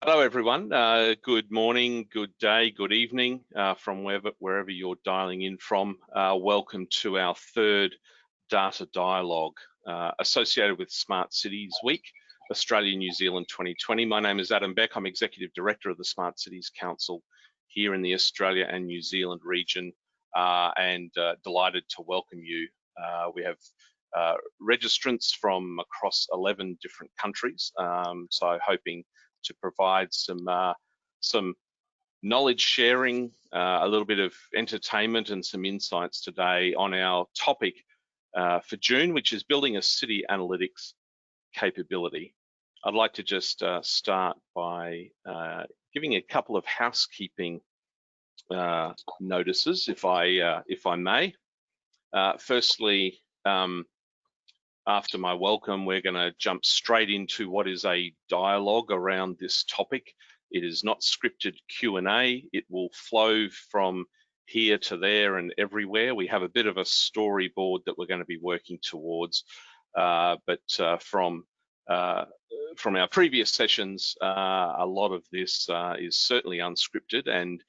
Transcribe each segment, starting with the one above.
Hello, everyone. Good morning, good day, good evening from wherever you're dialing in from. Welcome to our third data dialogue associated with Smart Cities Week, Australia, New Zealand 2020. My name is Adam Beck. I'm Executive Director of the Smart Cities Council here in the Australia and New Zealand region, and delighted to welcome you. We have registrants from across 11 different countries, so hoping to provide some knowledge sharing, a little bit of entertainment and some insights today on our topic for June, which is building a city analytics capability. I'd like to just start by giving a couple of housekeeping notices, if I may. Firstly, after my welcome, we're going to jump straight into what is a dialogue around this topic. It is not scripted Q&A. It will flow from here to there and everywhere. We have a bit of a storyboard that we're going to be working towards, but from our previous sessions, a lot of this is certainly unscripted and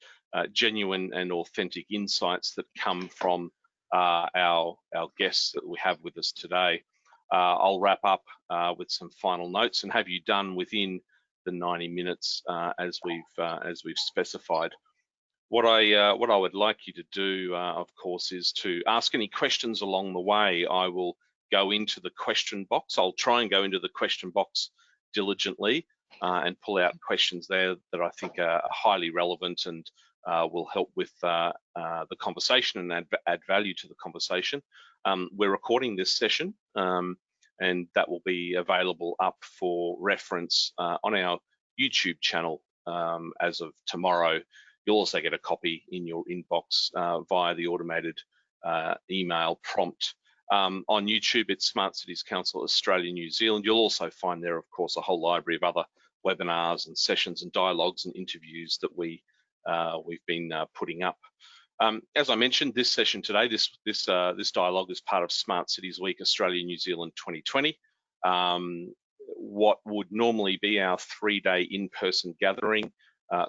genuine and authentic insights that come from our guests that we have with us today. I'll wrap up with some final notes and have you done within the 90 minutes as we've specified. What I would like you to do, of course, is to ask any questions along the way. I will go into the question box. I'll try and go into the question box diligently and pull out questions there that I think are highly relevant and will help with the conversation and add value to the conversation. We're recording this session and that will be available up for reference on our YouTube channel as of tomorrow. You'll also get a copy in your inbox via the automated email prompt. On YouTube, it's Smart Cities Council Australia, New Zealand. You'll also find there, of course, a whole library of other webinars and sessions and dialogues and interviews that we've been putting up. As I mentioned, this session today, this dialogue is part of Smart Cities Week Australia New Zealand 2020. What would normally be our 3-day in-person gathering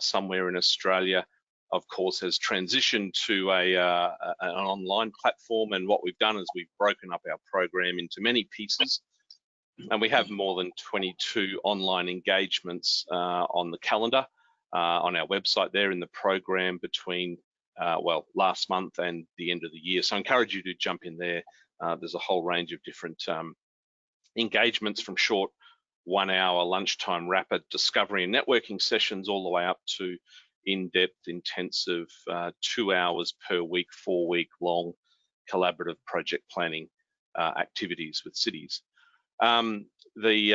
somewhere in Australia, of course, has transitioned to an online platform. And what we've done is we've broken up our program into many pieces. And we have more than 22 online engagements on the calendar on our website there in the program between last month and the end of the year. So I encourage you to jump in there. There's a whole range of different engagements, from short 1-hour lunchtime rapid discovery and networking sessions all the way up to in-depth intensive 2 hours per week, 4-week long collaborative project planning activities with cities. The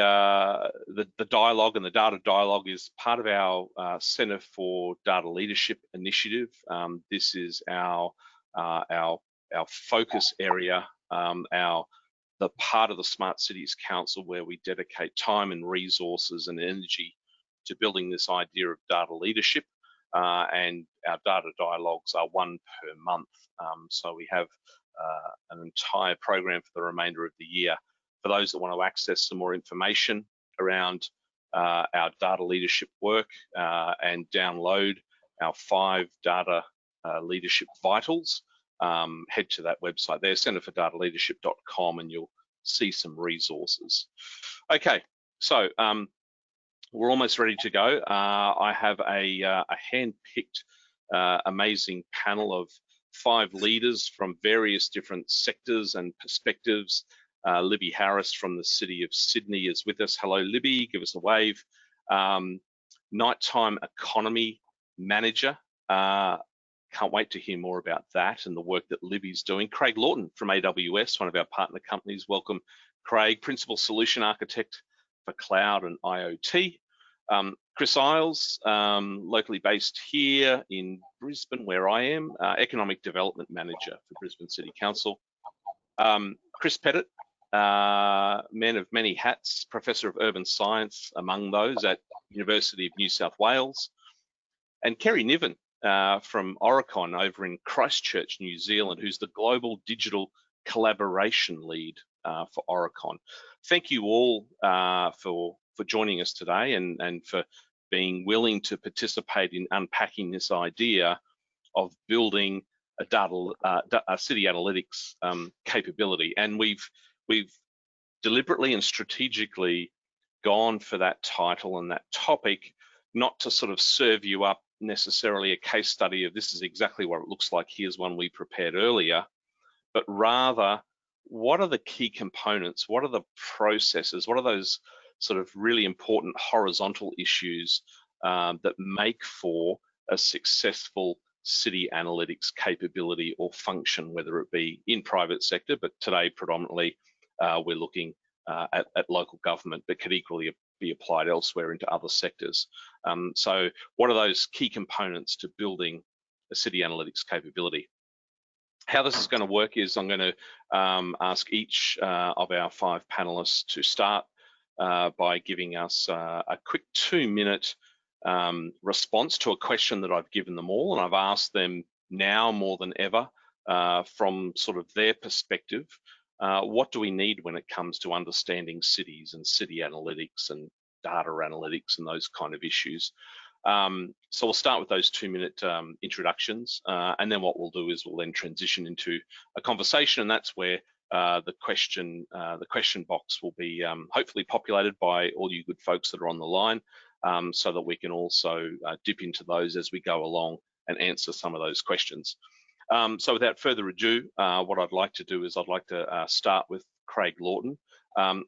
dialogue and the data dialogue is part of our Centre for Data Leadership initiative. This is our focus area, the part of the Smart Cities Council where we dedicate time and resources and energy to building this idea of data leadership. And our data dialogues are 1 per month. So we have an entire program for the remainder of the year. For those that want to access some more information around our data leadership work and download our 5 data leadership vitals, head to that website there, centerfordataleadership.com, and you'll see some resources. Okay, so we're almost ready to go. I have a hand-picked amazing panel of 5 leaders from various different sectors and perspectives. Libby Harris from the City of Sydney is with us. Hello, Libby, give us a wave. Nighttime Economy Manager. Can't wait to hear more about that and the work that Libby's doing. Craig Lawton from AWS, one of our partner companies. Welcome, Craig. Principal Solution Architect for Cloud and IoT. Chris Isles, locally based here in Brisbane, where I am, Economic Development Manager for Brisbane City Council. Chris Pettit, man of many hats, Professor of Urban Science among those at University of New South Wales. And Kerry Niven from Oricon over in Christchurch, New Zealand, who's the Global Digital Collaboration Lead for Oricon. Thank you all for joining us today and for being willing to participate in unpacking this idea of building a city analytics capability. And we've deliberately and strategically gone for that title and that topic, not to sort of serve you up necessarily a case study of this is exactly what it looks like, here's one we prepared earlier, but rather what are the key components, what are the processes, what are those sort of really important horizontal issues that make for a successful city analytics capability or function, whether it be in private sector, but today predominantly we're looking at local government, but could equally be applied elsewhere into other sectors. So what are those key components to building a city analytics capability? How this is going to work is I'm going to ask each of our 5 panelists to start by giving us a quick 2-minute response to a question that I've given them all, and I've asked them now more than ever from sort of their perspective, what do we need when it comes to understanding cities and city analytics and data analytics and those kind of issues. So we'll start with those 2-minute introductions, and then what we'll do is we'll then transition into a conversation, and that's where the question box will be hopefully populated by all you good folks that are on the line, so that we can also dip into those as we go along and answer some of those questions. So without further ado, what I'd like to do is I'd like to start with Craig Lawton.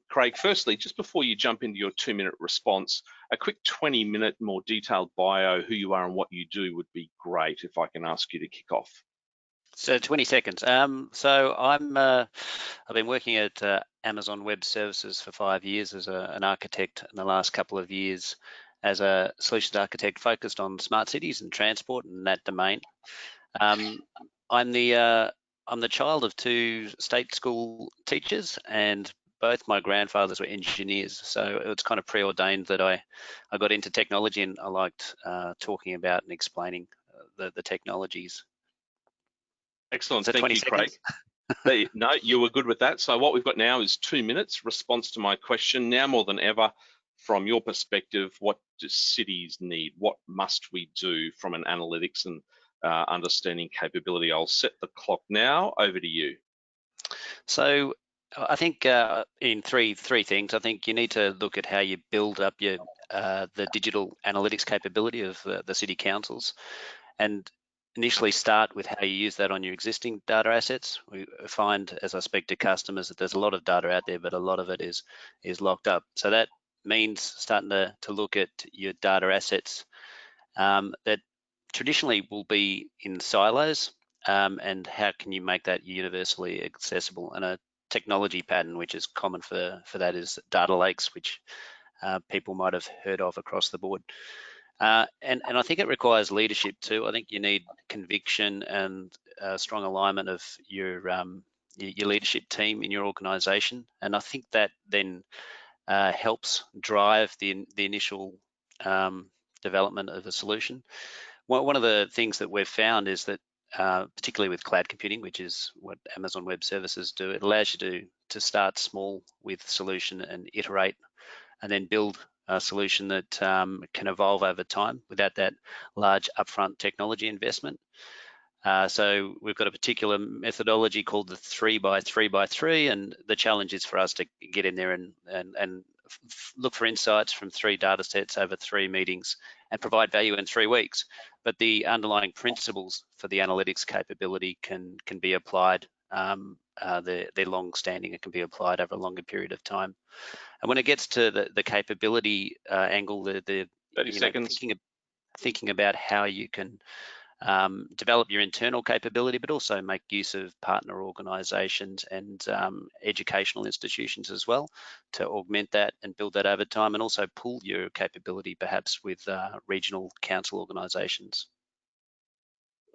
Craig, firstly, just before you jump into your 2-minute response, a quick 20-minute more detailed bio, who you are and what you do would be great if I can ask you to kick off. So 20 seconds. So I've been working at Amazon Web Services for 5 years as an architect, in the last couple of years as a solutions architect focused on smart cities and transport and that domain. I'm the child of 2 state school teachers, and both my grandfathers were engineers, so it's kind of preordained that I got into technology, and I liked talking about and explaining the technologies. Excellent, thank you, Craig. No, you were good with that. So what we've got now is 2 minutes response to my question. Now more than ever, from your perspective, what do cities need? What must we do from an analytics and understanding capability? I'll set the clock now. Over to you. So I think in three things. I think you need to look at how you build up your the digital analytics capability of the city councils, and initially start with how you use that on your existing data assets. We find, as I speak to customers, that there's a lot of data out there, but a lot of it is locked up. So that means starting to look at your data assets that traditionally will be in silos, and how can you make that universally accessible? And a technology pattern which is common for that is data lakes, which people might have heard of across the board. And I think it requires leadership too. I think you need conviction and strong alignment of your leadership team in your organisation, and I think that then helps drive the initial development of a solution. One of the things that we've found is that, particularly with cloud computing, which is what Amazon Web Services do, it allows you to start small with solution and iterate, and then build a solution that can evolve over time without that large upfront technology investment. So we've got a particular methodology called the 3x3x3, and the challenge is for us to get in there and look for insights from 3 data sets over 3 meetings and provide value in 3 weeks. But the underlying principles for the analytics capability can be applied. They're long-standing. It can be applied over a longer period of time. And when it gets to the capability angle, 30 seconds. Thinking about how you can develop your internal capability, but also make use of partner organisations and educational institutions as well to augment that and build that over time, and also pool your capability perhaps with regional council organisations.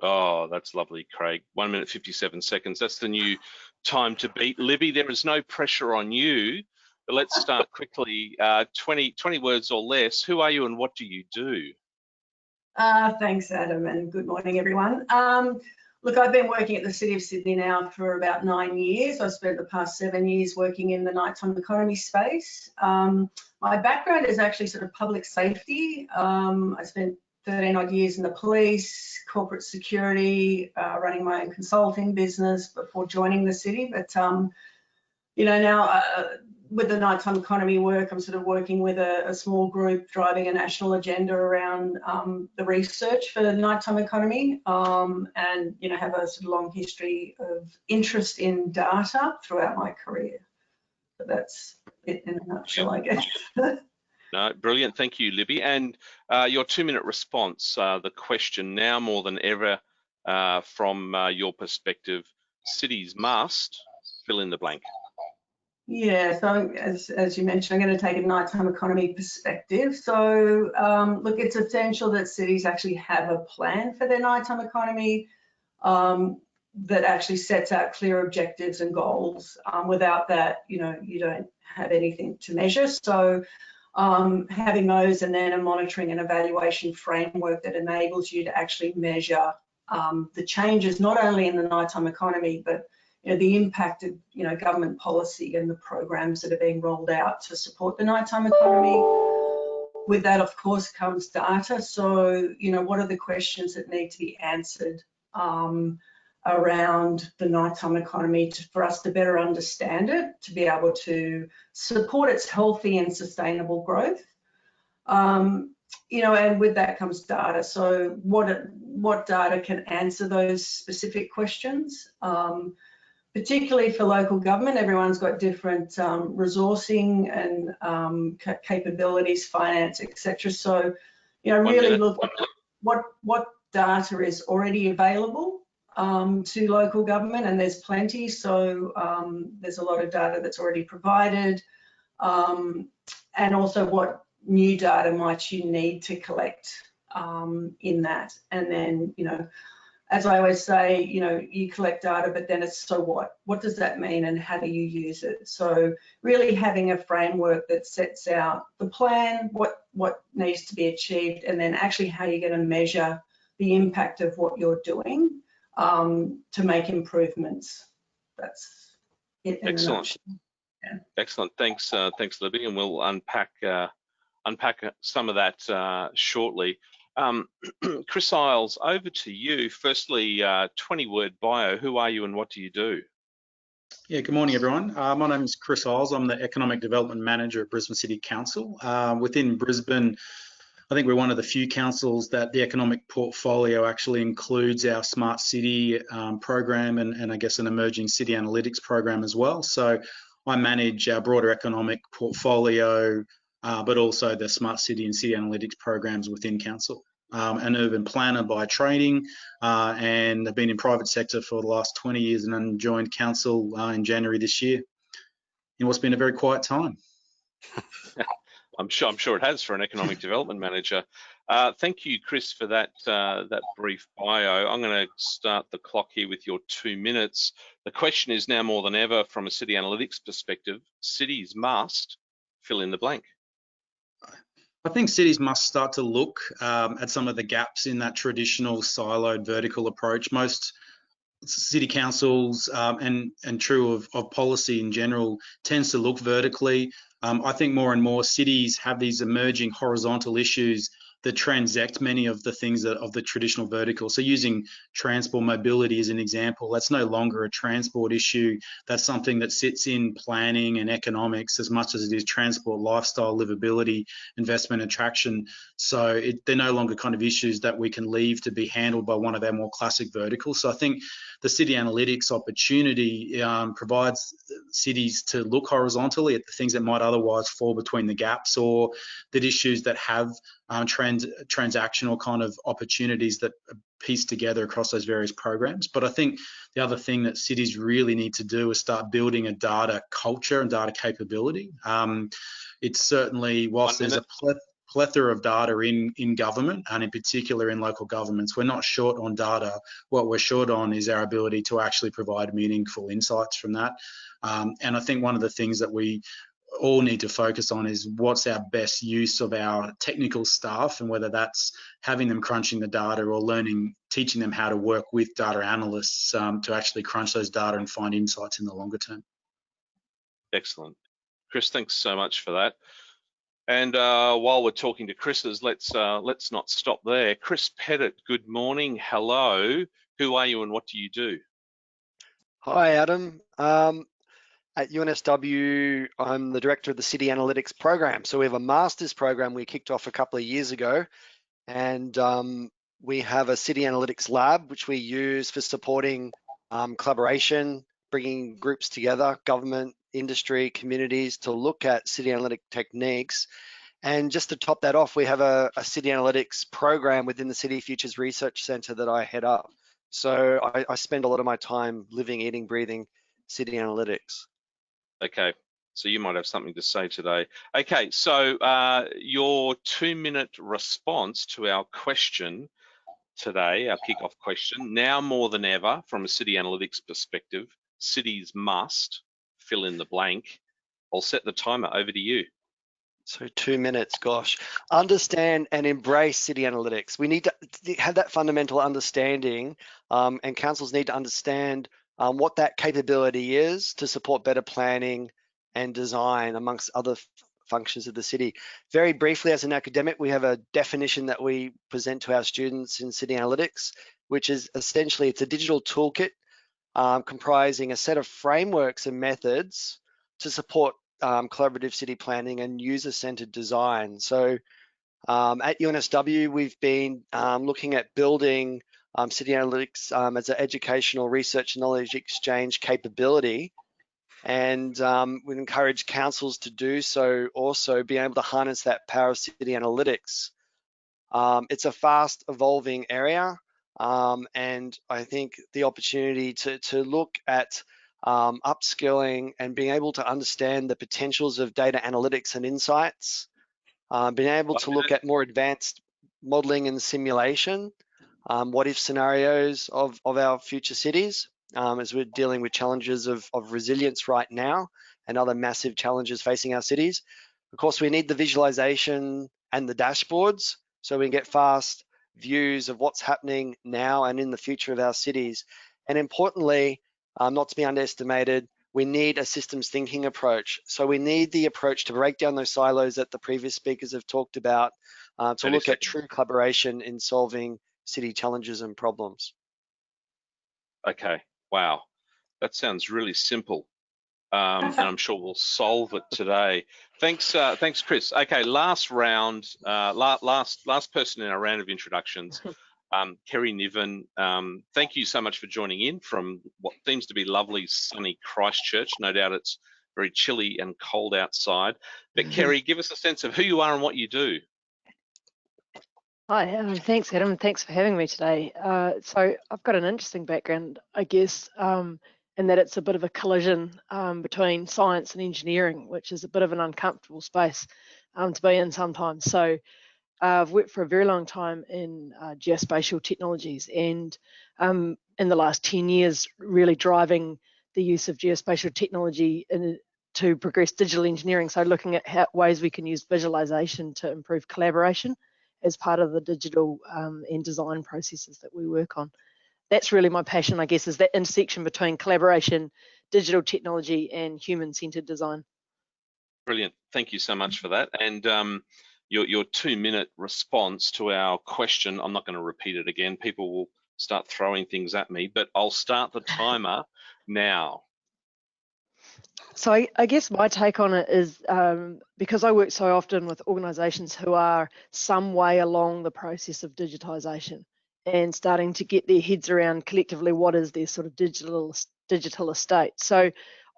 Oh, that's lovely, Craig. 1 minute, 57 seconds. That's the new time to beat. Libby, there is no pressure on you, but let's start quickly. 20 words or less. Who are you and what do you do? Thanks, Adam, and good morning, everyone. Look, I've been working at the City of Sydney now for about 9 years. I spent the past 7 years working in the nighttime economy space. My background is actually sort of public safety. I spent 13 odd years in the police, corporate security, running my own consulting business before joining the city. But, you know, now with the nighttime economy work, I'm sort of working with a small group driving a national agenda around the research for the nighttime economy, and, you know, have a sort of long history of interest in data throughout my career. So that's it in a nutshell, I guess. No, brilliant. Thank you, Libby. And your 2-minute response, the question now more than ever from your perspective, cities must fill in the blank. Yeah, so as you mentioned, I'm going to take a nighttime economy perspective. So look, it's essential that cities actually have a plan for their nighttime economy that actually sets out clear objectives and goals. Without that, you know, you don't have anything to measure. So having those, and then a monitoring and evaluation framework that enables you to actually measure the changes, not only in the nighttime economy, but you know, the impact of, you know, government policy and the programs that are being rolled out to support the nighttime economy. With that, of course, comes data. So, you know, what are the questions that need to be answered around the nighttime economy for us to better understand it, to be able to support its healthy and sustainable growth. You know, and with that comes data. So what data can answer those specific questions? Particularly for local government, everyone's got different resourcing and capabilities, finance, etc. So, you know, really look at what data is already available to local government, and there's plenty. So there's a lot of data that's already provided, and also what new data might you need to collect in that. And then, you know, as I always say, you know, you collect data, but then it's so what? What does that mean and how do you use it? So really having a framework that sets out the plan, what needs to be achieved, and then actually how you're going to measure the impact of what you're doing to make improvements. That's it. Excellent. Yeah. Excellent. Thanks, thanks, Libby, and we'll unpack some of that shortly. Chris Isles, over to you. Firstly, 20-word bio. Who are you and what do you do? Yeah, good morning, everyone. My name is Chris Isles. I'm the Economic Development Manager at Brisbane City Council. Within Brisbane, I think we're one of the few councils that the economic portfolio actually includes our Smart City program and I guess an emerging city analytics program as well. So I manage our broader economic portfolio, but also the Smart City and City Analytics programs within Council. An urban planner by training, and I've been in private sector for the last 20 years and then joined Council in January this year in what's been a very quiet time. I'm sure it has for an economic development manager. Thank you, Chris, for that brief bio. I'm going to start the clock here with your 2 minutes. The question is now more than ever from a city analytics perspective, cities must fill in the blank. I think cities must start to look at some of the gaps in that traditional siloed vertical approach. Most city councils and true of policy in general tends to look vertically. I think more and more cities have these emerging horizontal issues that transact many of the things of the traditional vertical. So using transport mobility as an example, that's no longer a transport issue. That's something that sits in planning and economics as much as it is transport, lifestyle, livability, investment, attraction. So they're no longer kind of issues that we can leave to be handled by one of our more classic verticals. So I think the city analytics opportunity provides cities to look horizontally at the things that might otherwise fall between the gaps, or the issues that have transactional kind of opportunities that are pieced together across those various programs. But I think the other thing that cities really need to do is start building a data culture and data capability. It's certainly, whilst there's a plethora of data in government and in particular in local governments, we're not short on data. What we're short on is our ability to actually provide meaningful insights from that. And I think one of the things that we all need to focus on is what's our best use of our technical staff, and whether that's having them crunching the data or teaching them how to work with data analysts to actually crunch those data and find insights in the longer term. Excellent. Chris, thanks so much for that. And while we're talking to Chris's, let's not stop there. Chris Pettit, good morning. Hello. Who are you and what do you do? Hi, Adam. At UNSW, I'm the director of the City Analytics program. So we have a master's program we kicked off a couple of years ago, and we have a City Analytics lab, which we use for supporting collaboration, bringing groups together, government, industry, communities, to look at city analytic techniques. And just to top that off, we have a City Analytics program within the City Futures Research Centre that I head up. So I spend a lot of my time living, eating, breathing city analytics. Okay, so you might have something to say today. Okay, so your 2-minute response to our question today, our kickoff question: now more than ever, from a city analytics perspective, cities must fill in the blank. I'll set the timer. Over to you. So 2 minutes, gosh. Understand and embrace city analytics. We need to have that fundamental understanding, and councils need to understand what that capability is to support better planning and design, amongst other functions of the city. Very briefly, as an academic, we have a definition that we present to our students in city analytics, which is essentially, it's a digital toolkit comprising a set of frameworks and methods to support collaborative city planning and user-centered design. So at UNSW, we've been looking at building city analytics as an educational research and knowledge exchange capability, and we encourage councils to do so, also being able to harness that power of city analytics. It's a fast evolving area, and I think the opportunity to look at upskilling and being able to understand the potentials of data analytics and insights, being able to look at more advanced modeling and simulation, what if scenarios of our future cities, as we're dealing with challenges of resilience right now and other massive challenges facing our cities. Of course, we need the visualization and the dashboards so we can get fast views of what's happening now and in the future of our cities. And importantly, not to be underestimated, we need a systems thinking approach. So we need the approach to break down those silos that the previous speakers have talked about, to look at true collaboration in solving city challenges and problems. Okay, wow, that sounds really simple, and I'm sure we'll solve it today. Thanks, thanks, Chris. Okay, last round, last person in our round of introductions. Kerry Niven, thank you so much for joining in from what seems to be lovely, sunny Christchurch. No doubt it's very chilly and cold outside. But Kerry, give us a sense of who you are and what you do. Hi, thanks Adam, thanks for having me today. So I've got an interesting background, I guess, in that it's a bit of a collision between science and engineering, which is a bit of an uncomfortable space to be in sometimes. So I've worked for a very long time in geospatial technologies, and in the last 10 years, really driving the use of geospatial technology to progress digital engineering. So looking at ways we can use visualization to improve collaboration as part of the digital and design processes that we work on. That's really my passion, I guess, is that intersection between collaboration, digital technology, and human-centered design. Brilliant. Thank you so much for that. And your 2-minute response to our question, I'm not going to repeat it again. People will start throwing things at me, but I'll start the timer now. So I guess my take on it is, because I work so often with organisations who are some way along the process of digitisation and starting to get their heads around collectively what is their sort of digital estate. So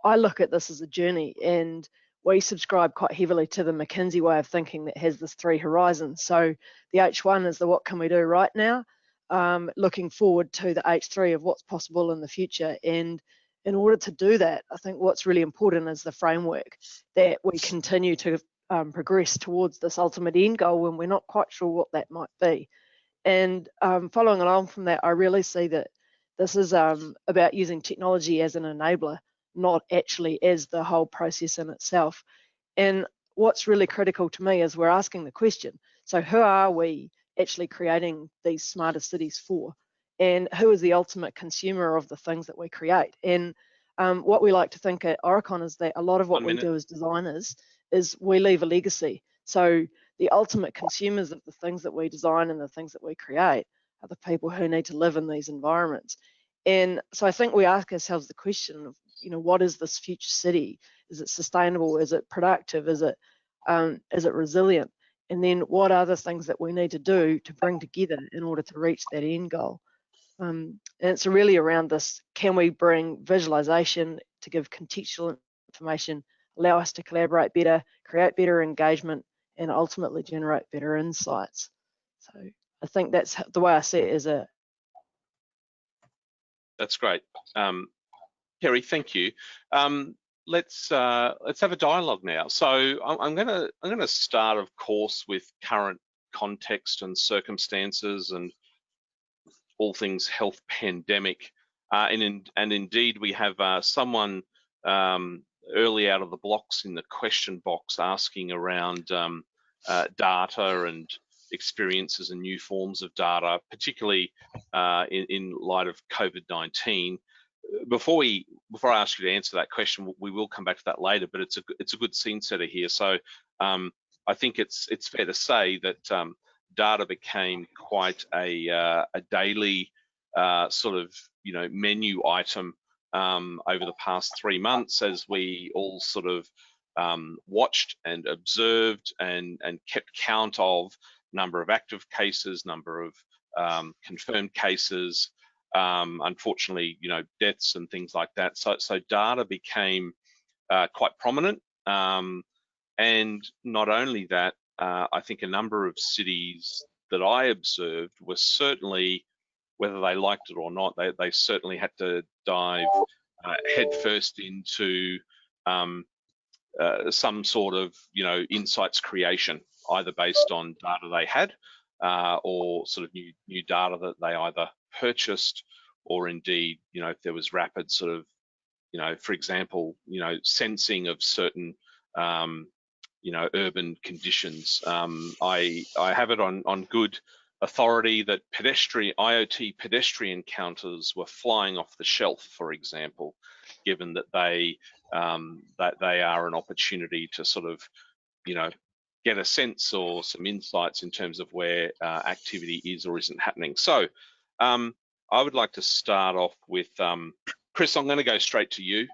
I look at this as a journey, and we subscribe quite heavily to the McKinsey way of thinking that has this 3 horizons. So the H1 is the what can we do right now, looking forward to the H3 of what's possible in the future. And in order to do that, I think what's really important is the framework that we continue to progress towards this ultimate end goal when we're not quite sure what that might be. And following along from that, I really see that this is about using technology as an enabler, not actually as the whole process in itself. And what's really critical to me is we're asking the question, so who are we actually creating these smarter cities for? And who is the ultimate consumer of the things that we create? And what we like to think at Oricon is that a lot of what we do as designers is we leave a legacy. So the ultimate consumers of the things that we design and the things that we create are the people who need to live in these environments. And so I think we ask ourselves the question of, what is this future city? Is it sustainable? Is it productive? Is it resilient? And then what are the things that we need to do to bring together in order to reach that end goal? And it's really around this: can we bring visualization to give contextual information, allow us to collaborate better, create better engagement, and ultimately generate better insights? So I think that's the way I see it as a. That's great. Kerry, thank you. Let's have a dialogue now. So I'm gonna start, of course, with current context and circumstances and all things health pandemic. And indeed, we have someone early out of the blocks in the question box asking around data and experiences and new forms of data, particularly in light of COVID-19. Before I ask you to answer that question, we will come back to that later, but it's a good scene setter here. So I think it's fair to say that data became quite a daily sort of menu item over the past 3 months, as we all sort of watched and observed and kept count of number of active cases, number of confirmed cases, unfortunately, deaths and things like that. So data became quite prominent, and not only that, I think a number of cities that I observed were certainly, whether they liked it or not, they certainly had to dive headfirst into some sort of insights creation, either based on data they had or sort of new data that they either purchased, or indeed, if there was rapid sort of, for example, sensing of certain urban conditions. I have it on good authority that IoT pedestrian counters were flying off the shelf, for example, given that they are an opportunity to sort of get a sense or some insights in terms of where activity is or isn't happening. So I would like to start off with Chris. I'm going to go straight to you,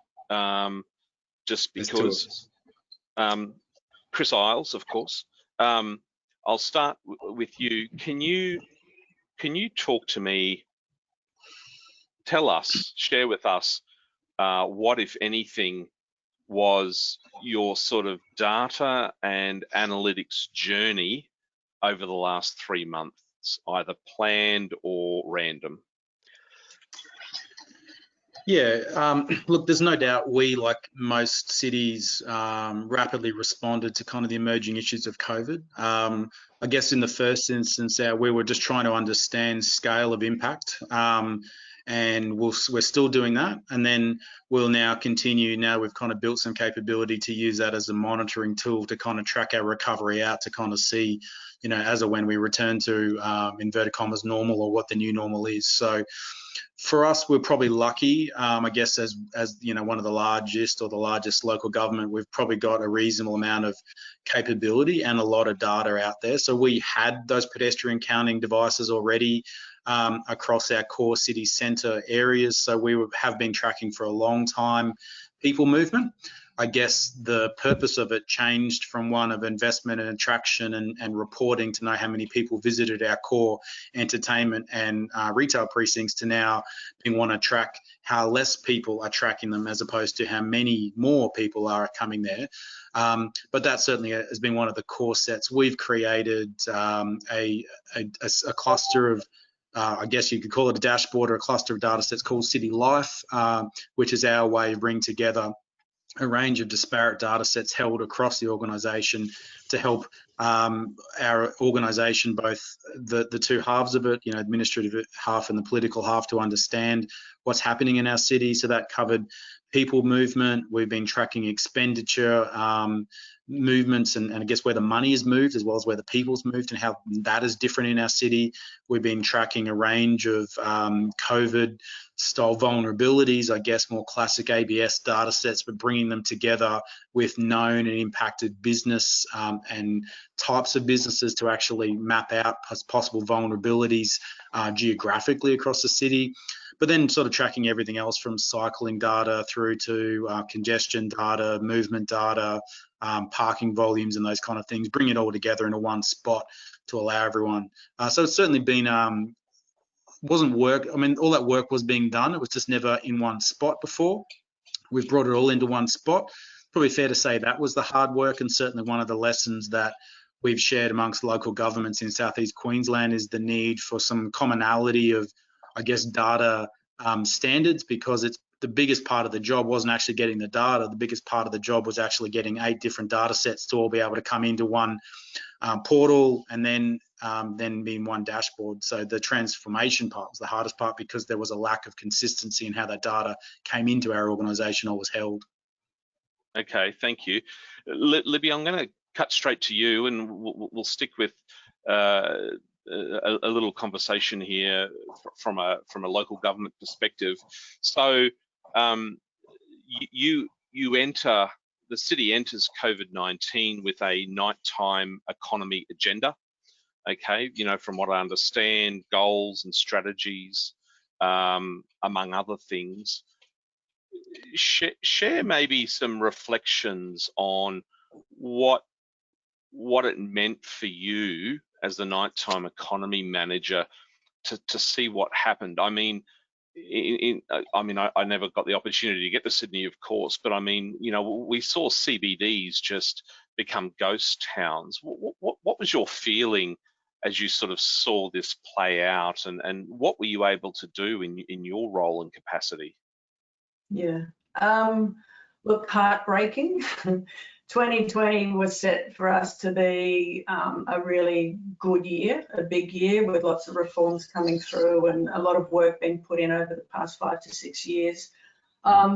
just because Chris Isles, of course. I'll start with you. Can you talk to me, share with us what, if anything, was your sort of data and analytics journey over the last 3 months, either planned or random? Yeah, look, there's no doubt we, like most cities, rapidly responded to kind of the emerging issues of COVID. I guess in the first instance, we were just trying to understand scale of impact, and we're still doing that. And then we'll now continue. Now we've kind of built some capability to use that as a monitoring tool to kind of track our recovery out, to kind of see, as or when we return to inverted commas normal, or what the new normal is. So for us, we're probably lucky, I guess, as one of the largest local government, we've probably got a reasonable amount of capability and a lot of data out there. So we had those pedestrian counting devices already across our core city centre areas. So we have been tracking for a long time people movement. I guess the purpose of it changed from one of investment and attraction and reporting to know how many people visited our core entertainment and retail precincts, to now being want to track how less people are tracking them, as opposed to how many more people are coming there. But that certainly has been one of the core sets. We've created a cluster of, I guess you could call it a dashboard or a cluster of data sets called City Life, which is our way of bringing together a range of disparate data sets held across the organisation to help our organisation, both the two halves of it, administrative half and the political half, to understand what's happening in our city. So that covered people movement. We've been tracking expenditure, movements and I guess where the money is moved as well as where the people's moved and how that is different in our city. We've been tracking a range of COVID style vulnerabilities, I guess more classic ABS data sets, but bringing them together with known and impacted business and types of businesses to actually map out possible vulnerabilities geographically across the city. But then sort of tracking everything else from cycling data through to congestion data, movement data, parking volumes and those kind of things, bring it all together into one spot to allow everyone. So it's certainly been, wasn't work, I mean, all that work was being done, it was just never in one spot before. We've brought it all into one spot. Probably fair to say that was the hard work, and certainly one of the lessons that we've shared amongst local governments in Southeast Queensland is the need for some commonality of, I guess, data standards, because it's the biggest part of the job wasn't actually getting the data. The biggest part of the job was actually getting 8 different data sets to all be able to come into one portal and then be in one dashboard. So the transformation part was the hardest part because there was a lack of consistency in how that data came into our organisation or was held. Okay, thank you. Libby, I'm going to cut straight to you, and we'll stick with a little conversation here from a local government perspective. So the city enters COVID-19 with a nighttime economy agenda. Okay, you know, from what I understand, goals and strategies, among other things. Share maybe some reflections on what it meant for you as the nighttime economy manager to see what happened. I mean, I never got the opportunity to get to Sydney, of course, but I mean, you know, we saw CBDs just become ghost towns. What was your feeling as you sort of saw this play out, and what were you able to do in your role and capacity? Yeah, look, heartbreaking. 2020 was set for us to be a really good year, a big year with lots of reforms coming through and a lot of work being put in over the past 5 to 6 years.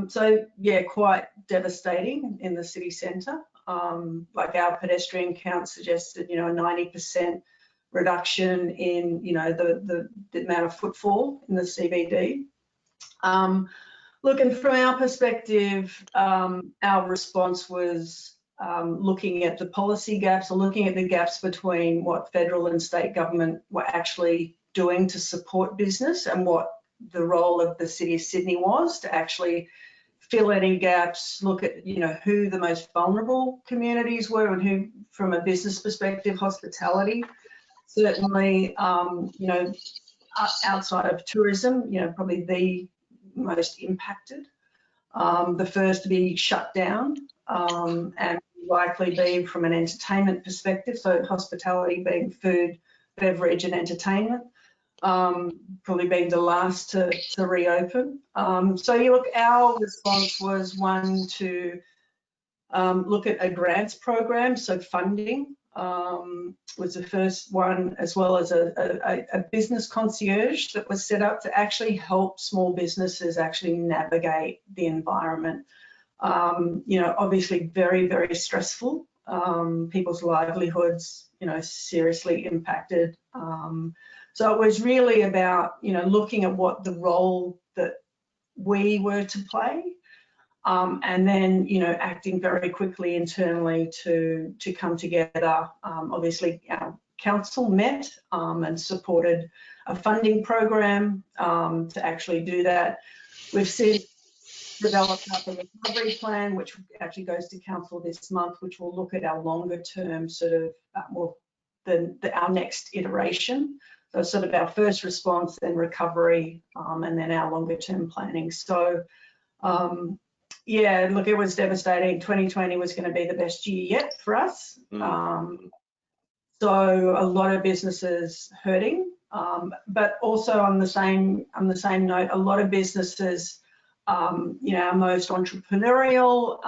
So yeah, quite devastating in the city centre. Like our pedestrian count suggested, you know, a 90% reduction in, you know, the amount of footfall in the CBD. Look, and from our perspective, our response was looking at the policy gaps or looking at the gaps between what federal and state government were actually doing to support business and what the role of the City of Sydney was to actually fill any gaps, look at, you know, who the most vulnerable communities were and who, from a business perspective, hospitality, certainly, you know, outside of tourism, you know, probably the most impacted, the first to be shut down, and likely be from an entertainment perspective, so hospitality being food, beverage and entertainment, probably being the last to reopen. So you look, our response was one to look at a grants program, so funding was the first one, as well as a business concierge that was set up to actually help small businesses actually navigate the environment. You know, obviously very, very stressful. People's livelihoods, you know, seriously impacted. So it was really about, you know, looking at what the role that we were to play, and then, you know, acting very quickly internally to come together. Obviously, our council met and supported a funding program to actually do that. We've since developed up a recovery plan, which actually goes to council this month, which will look at our longer term sort of, our next iteration. So sort of our first response, then recovery, and then our longer term planning. So yeah, look, it was devastating. 2020 was going to be the best year yet for us. So a lot of businesses hurting, but also on the same note, a lot of businesses, you know, our most entrepreneurial,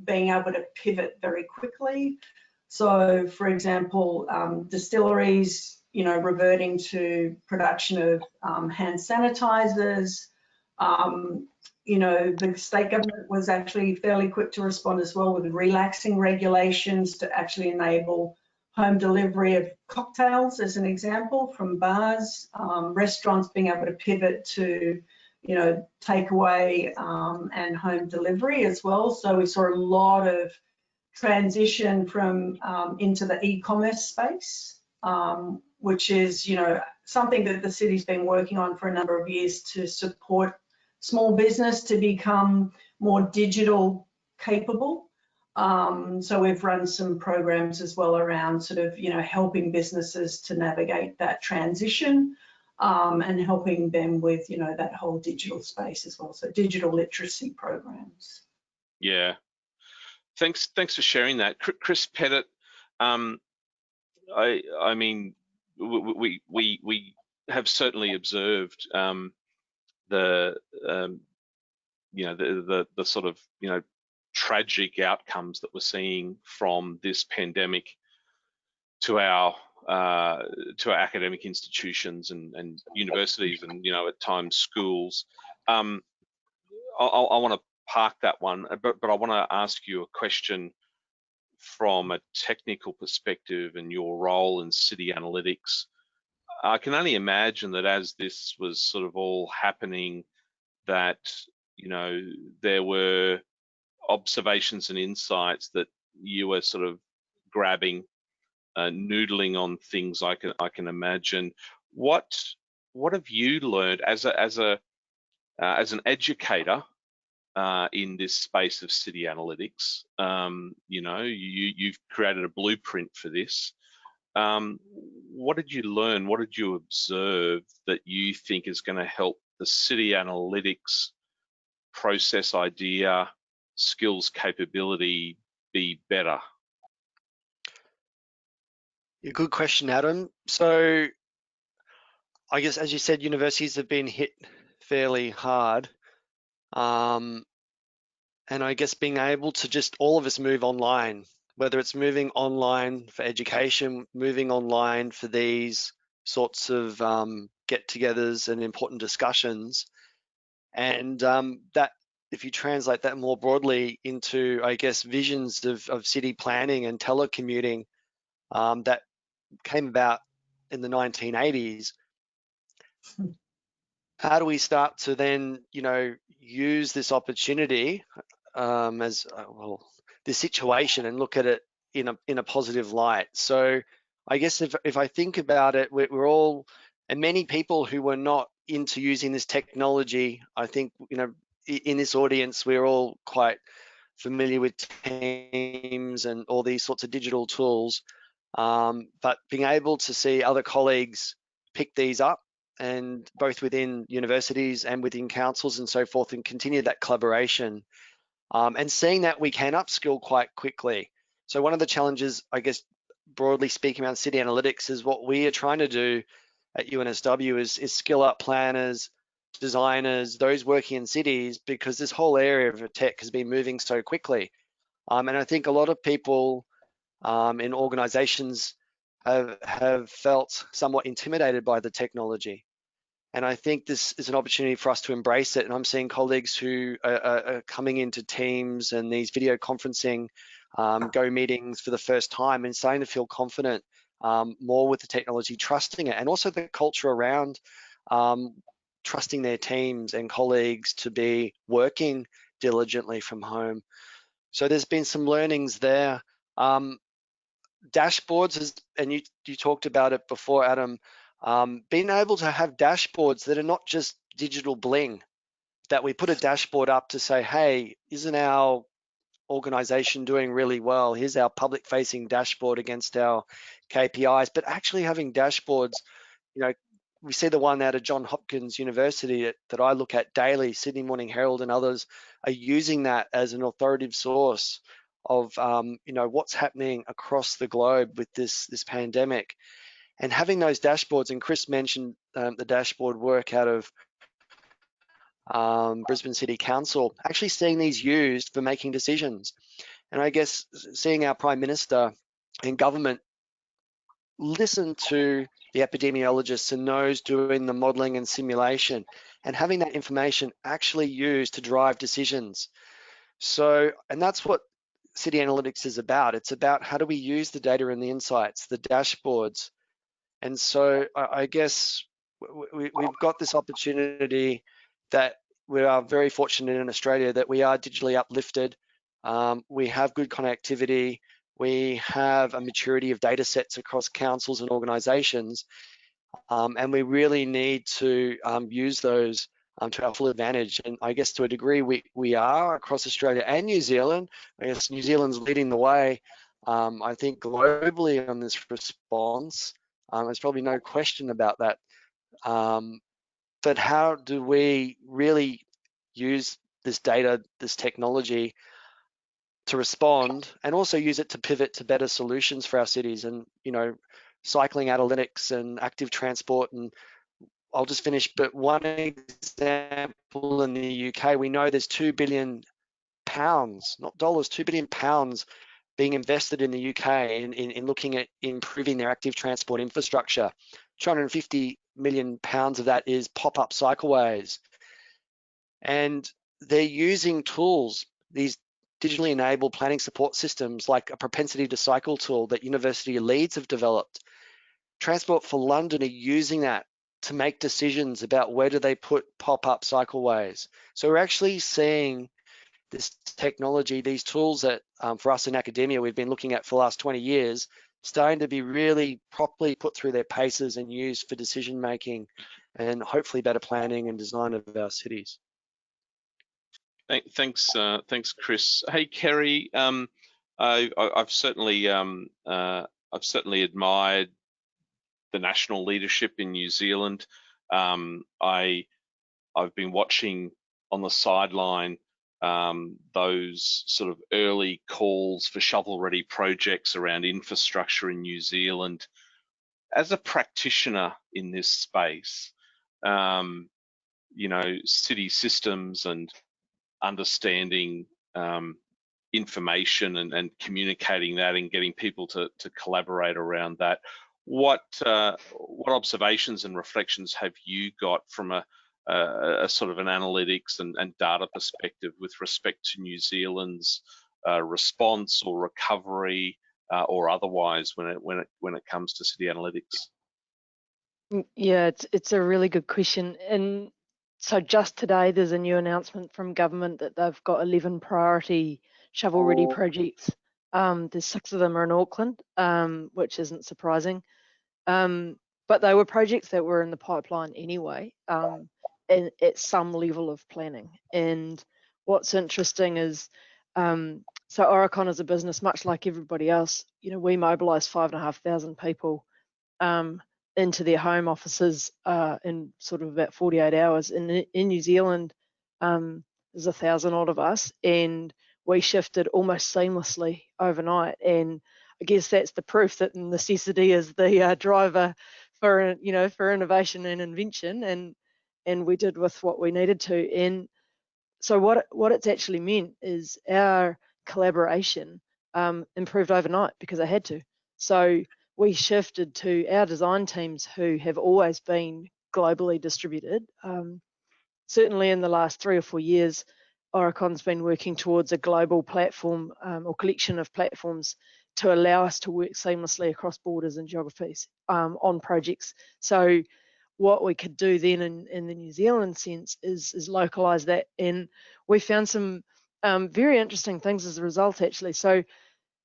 being able to pivot very quickly. So, for example, distilleries, you know, reverting to production of hand sanitizers, you know, the state government was actually fairly quick to respond as well with relaxing regulations to actually enable home delivery of cocktails, as an example, from bars, restaurants being able to pivot to, you know, takeaway and home delivery as well. So we saw a lot of transition from into the e-commerce space, which is, you know, something that the city's been working on for a number of years to support small business to become more digital capable. So we've run some programs as well around sort of, you know, helping businesses to navigate that transition and helping them with, you know, that whole digital space as well. So digital literacy programs. Yeah, thanks for sharing that, Chris Pettit. I mean, we have certainly observed the you know, the sort of, you know, tragic outcomes that we're seeing from this pandemic to our academic institutions and universities and, you know, at times schools. I want to park that one, but I want to ask you a question from a technical perspective and your role in city analytics. I can only imagine that as this was sort of all happening, that, you know, there were observations and insights that you were sort of grabbing, noodling on things. I can imagine. What have you learned as an educator in this space of city analytics? You know, you've created a blueprint for this. What did you learn? What did you observe that you think is going to help the city analytics process, idea, skills, capability be better? Yeah, good question, Adam. So I guess, as you said, universities have been hit fairly hard. And I guess being able to just all of us move online, whether it's moving online for education, moving online for these sorts of get-togethers and important discussions, and that if you translate that more broadly into, I guess, visions of city planning and telecommuting that came about in the 1980s, how do we start to then, you know, use this opportunity as well, this situation, and look at it in a positive light? So I guess if I think about it, we're all, and many people who were not into using this technology, I think, you know, in this audience, we're all quite familiar with Teams and all these sorts of digital tools. But being able to see other colleagues pick these up, and both within universities and within councils and so forth, and continue that collaboration, and seeing that we can upskill quite quickly. So one of the challenges, I guess, broadly speaking, around city analytics is what we are trying to do at UNSW is skill up planners, designers, those working in cities, because this whole area of tech has been moving so quickly. And I think a lot of people in organizations have felt somewhat intimidated by the technology. And I think this is an opportunity for us to embrace it. And I'm seeing colleagues who are coming into Teams and these video conferencing Go meetings for the first time and starting to feel confident more with the technology, trusting it, and also the culture around trusting their teams and colleagues to be working diligently from home. So there's been some learnings there. Dashboards, and you talked about it before, Adam, being able to have dashboards that are not just digital bling, that we put a dashboard up to say, hey, isn't our organization doing really well? Here's our public facing dashboard against our KPIs, but actually having dashboards, you know, we see the one out of Johns Hopkins University that I look at daily. Sydney Morning Herald and others are using that as an authoritative source of you know, what's happening across the globe with this pandemic, and having those dashboards. And Chris mentioned the dashboard work out of Brisbane City Council, actually seeing these used for making decisions. And I guess seeing our Prime Minister and government listen to the epidemiologists and those doing the modelling and simulation, and having that information actually used to drive decisions. So, and that's what City Analytics is about. It's about how do we use the data and the insights, the dashboards. And so I guess we've got this opportunity that we are very fortunate in Australia that we are digitally uplifted. We have good connectivity. We have a maturity of data sets across councils and organisations, and we really need to use those to our full advantage. And I guess to a degree we are across Australia and New Zealand. I guess New Zealand's leading the way. I think globally on this response, there's probably no question about that. But how do we really use this data, this technology to respond, and also use it to pivot to better solutions for our cities? And, you know, cycling analytics and active transport, and I'll just finish, but one example in the UK, we know there's £2 billion, not dollars, £2 billion being invested in the UK in looking at improving their active transport infrastructure. £250 million of that is pop-up cycleways. And they're using tools, these digitally enabled planning support systems like a propensity to cycle tool that University of Leeds have developed. Transport for London are using that to make decisions about where do they put pop-up cycleways. So we're actually seeing this technology, these tools that for us in academia we've been looking at for the last 20 years, starting to be really properly put through their paces and used for decision making and hopefully better planning and design of our cities. Thanks, Chris. Hey, Kerry, I've certainly admired the national leadership in New Zealand. I've been watching on the sideline those sort of early calls for shovel-ready projects around infrastructure in New Zealand. As a practitioner in this space, you know, city systems and understanding information and communicating that and getting people to collaborate around that. What observations and reflections have you got from a sort of an analytics and data perspective with respect to New Zealand's response or recovery or otherwise when it comes to city analytics? Yeah, it's a really good question. And so just today, there's a new announcement from government that they've got 11 priority shovel-ready projects. There's 6 of them are in Auckland, which isn't surprising. But they were projects that were in the pipeline anyway, and at some level of planning. And what's interesting is, so Aurecon is a business, much like everybody else, you know, we mobilise 5,500 people into their home offices in sort of about 48 hours. In New Zealand, there's 1,000 odd of us, and we shifted almost seamlessly overnight. And I guess that's the proof that necessity is the driver for, you know, for innovation and invention, and we did with what we needed to. And so what it's actually meant is our collaboration improved overnight because I had to. So we shifted to our design teams who have always been globally distributed. Certainly in the last 3 or 4 years, Aurecon's been working towards a global platform or collection of platforms to allow us to work seamlessly across borders and geographies on projects. So what we could do then in the New Zealand sense is localise that, and we found some very interesting things as a result actually. So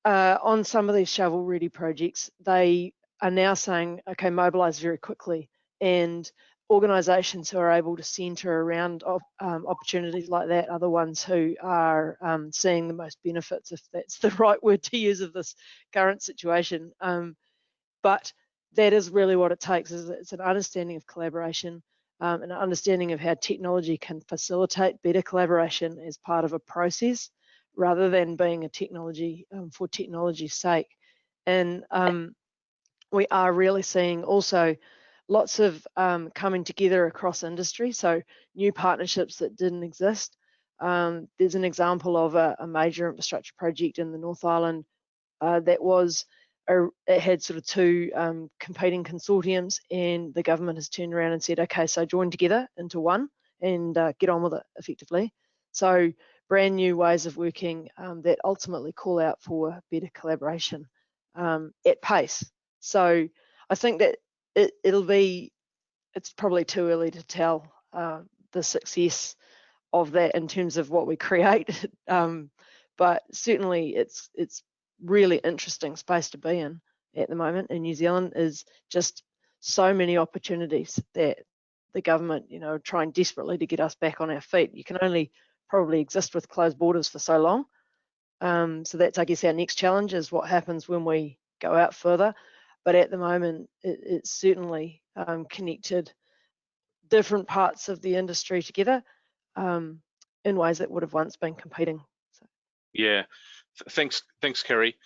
on some of these shovel-ready projects, they are now saying, okay, mobilise very quickly, and organisations who are able to centre around opportunities like that are the ones who are seeing the most benefits, if that's the right word to use of this current situation. But that is really what it takes, is it's an understanding of collaboration, an understanding of how technology can facilitate better collaboration as part of a process, rather than being a technology for technology's sake. And we are really seeing also lots of coming together across industry, so new partnerships that didn't exist. There's an example of a major infrastructure project in the North Island that was, it had sort of 2 competing consortiums, and the government has turned around and said, okay, so join together into one, and get on with it effectively. So brand new ways of working that ultimately call out for better collaboration at pace. So I think that it's probably too early to tell the success of that in terms of what we create, but certainly it's really interesting space to be in at the moment. In New Zealand is just so many opportunities that the government, trying desperately to get us back on our feet. You can only probably exist with closed borders for so long. So that's, I guess, our next challenge is what happens when we go out further. But at the moment, it's certainly connected different parts of the industry together in ways that would have once been competing. So. Yeah, thanks, Kerry.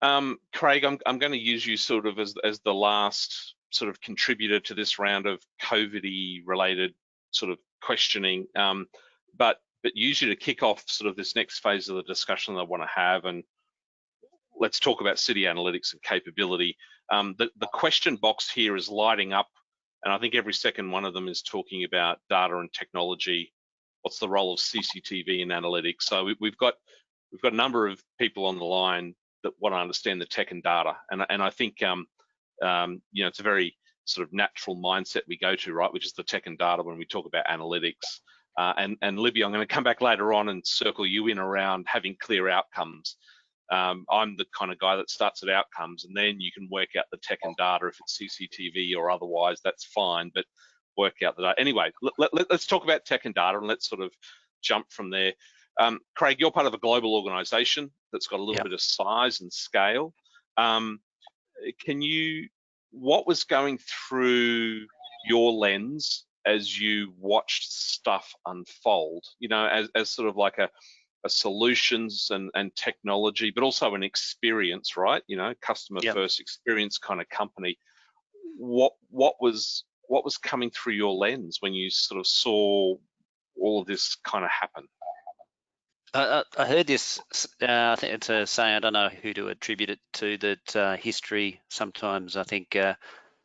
Craig, I'm going to use you sort of as the last sort of contributor to this round of COVID-y related sort of questioning, but use you to kick off sort of this next phase of the discussion that I want to have, and let's talk about city analytics and capability. The question box here is lighting up, and I think every second one of them is talking about data and technology. What's the role of CCTV in analytics? So we've got a number of people on the line that want to understand the tech and data, and I think it's a very sort of natural mindset we go to, right, which is the tech and data when we talk about analytics. And Libby, I'm going to come back later on and circle you in around having clear outcomes. I'm the kind of guy that starts at outcomes, and then you can work out the tech and data. If it's CCTV or otherwise, that's fine, but work out the data. Anyway, let's talk about tech and data, and let's sort of jump from there. Craig, you're part of a global organisation that's got a little bit of size and scale. What was going through your lens as you watched stuff unfold? As sort of like a solutions and technology, but also an experience, right? Customer first experience kind of company. What was coming through your lens when you sort of saw all of this kind of happen? I heard this, I think it's a saying, I don't know who to attribute it to, that history sometimes, I think,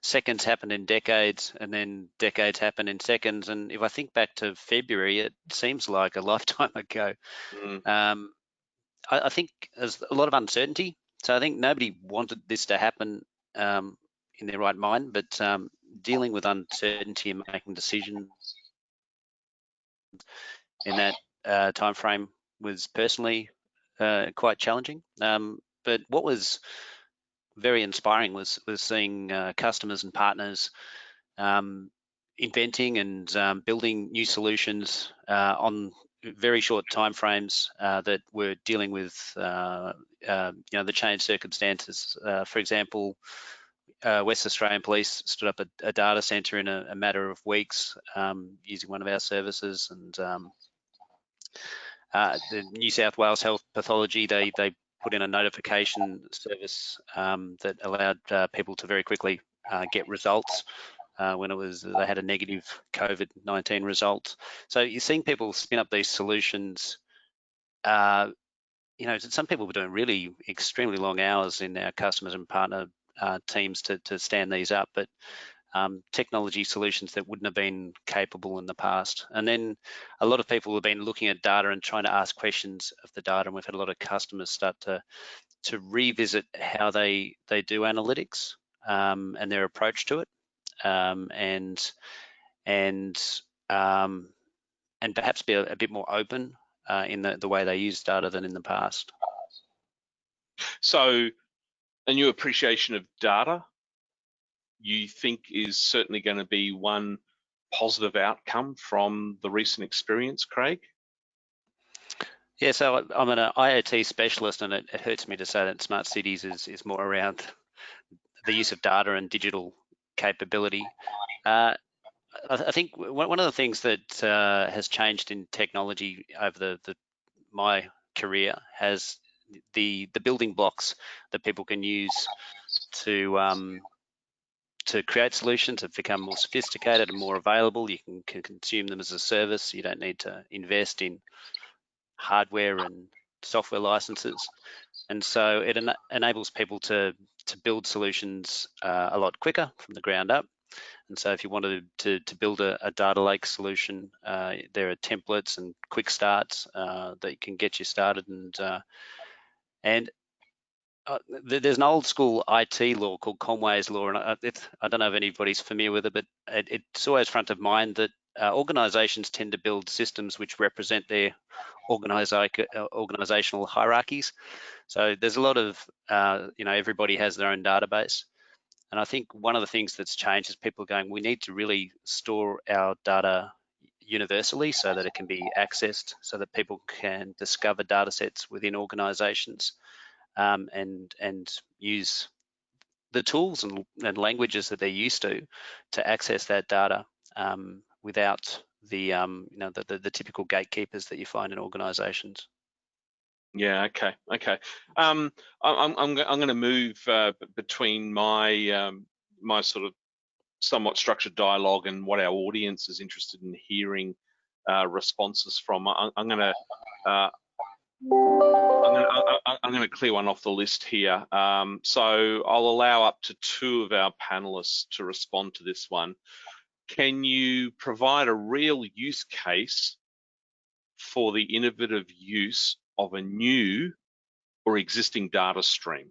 seconds happen in decades, and then decades happen in seconds. And if I think back to February, it seems like a lifetime ago. I think there's a lot of uncertainty. So I think nobody wanted this to happen in their right mind, but dealing with uncertainty and making decisions in that time frame was personally quite challenging. But what was very inspiring was seeing customers and partners inventing and building new solutions on very short timeframes that were dealing with the changed circumstances. For example, West Australian Police stood up a data centre in a matter of weeks using one of our services, and the New South Wales Health Pathology, they put in a notification service that allowed people to very quickly get results when they had a negative COVID-19 result. So you're seeing people spin up these solutions. Some people were doing really extremely long hours in our customers and partner teams to stand these up, but technology solutions that wouldn't have been capable in the past. And then a lot of people have been looking at data and trying to ask questions of the data, and we've had a lot of customers start to revisit how they do analytics and their approach to it, and perhaps be a bit more open in the way they use data than in the past. So a new appreciation of data, you think, is certainly going to be one positive outcome from the recent experience, Craig? Yeah, so I'm an IoT specialist, and it hurts me to say that smart cities is more around the use of data and digital capability. I think one of the things that has changed in technology over my career has the building blocks that people can use to create solutions have become more sophisticated and more available. You can consume them as a service. You don't need to invest in hardware and software licenses. And so it enables people to build solutions a lot quicker from the ground up. And so if you wanted to build a data lake solution, there are templates and quick starts that can get you started. And there's an old school IT law called Conway's law, and I don't know if anybody's familiar with it, but it's always front of mind that organisations tend to build systems which represent their organisational hierarchies. So there's a lot of, everybody has their own database. And I think one of the things that's changed is people are going, we need to really store our data universally so that it can be accessed, so that people can discover data sets within organisations and use the tools and languages that they're used to access that data without the the typical gatekeepers that you find in organisations. Yeah. Okay. I'm going to move between my my sort of somewhat structured dialogue and what our audience is interested in hearing responses from. I'm going to clear one off the list here. So I'll allow up to 2 of our panelists to respond to this one. Can you provide a real use case for the innovative use of a new or existing data stream?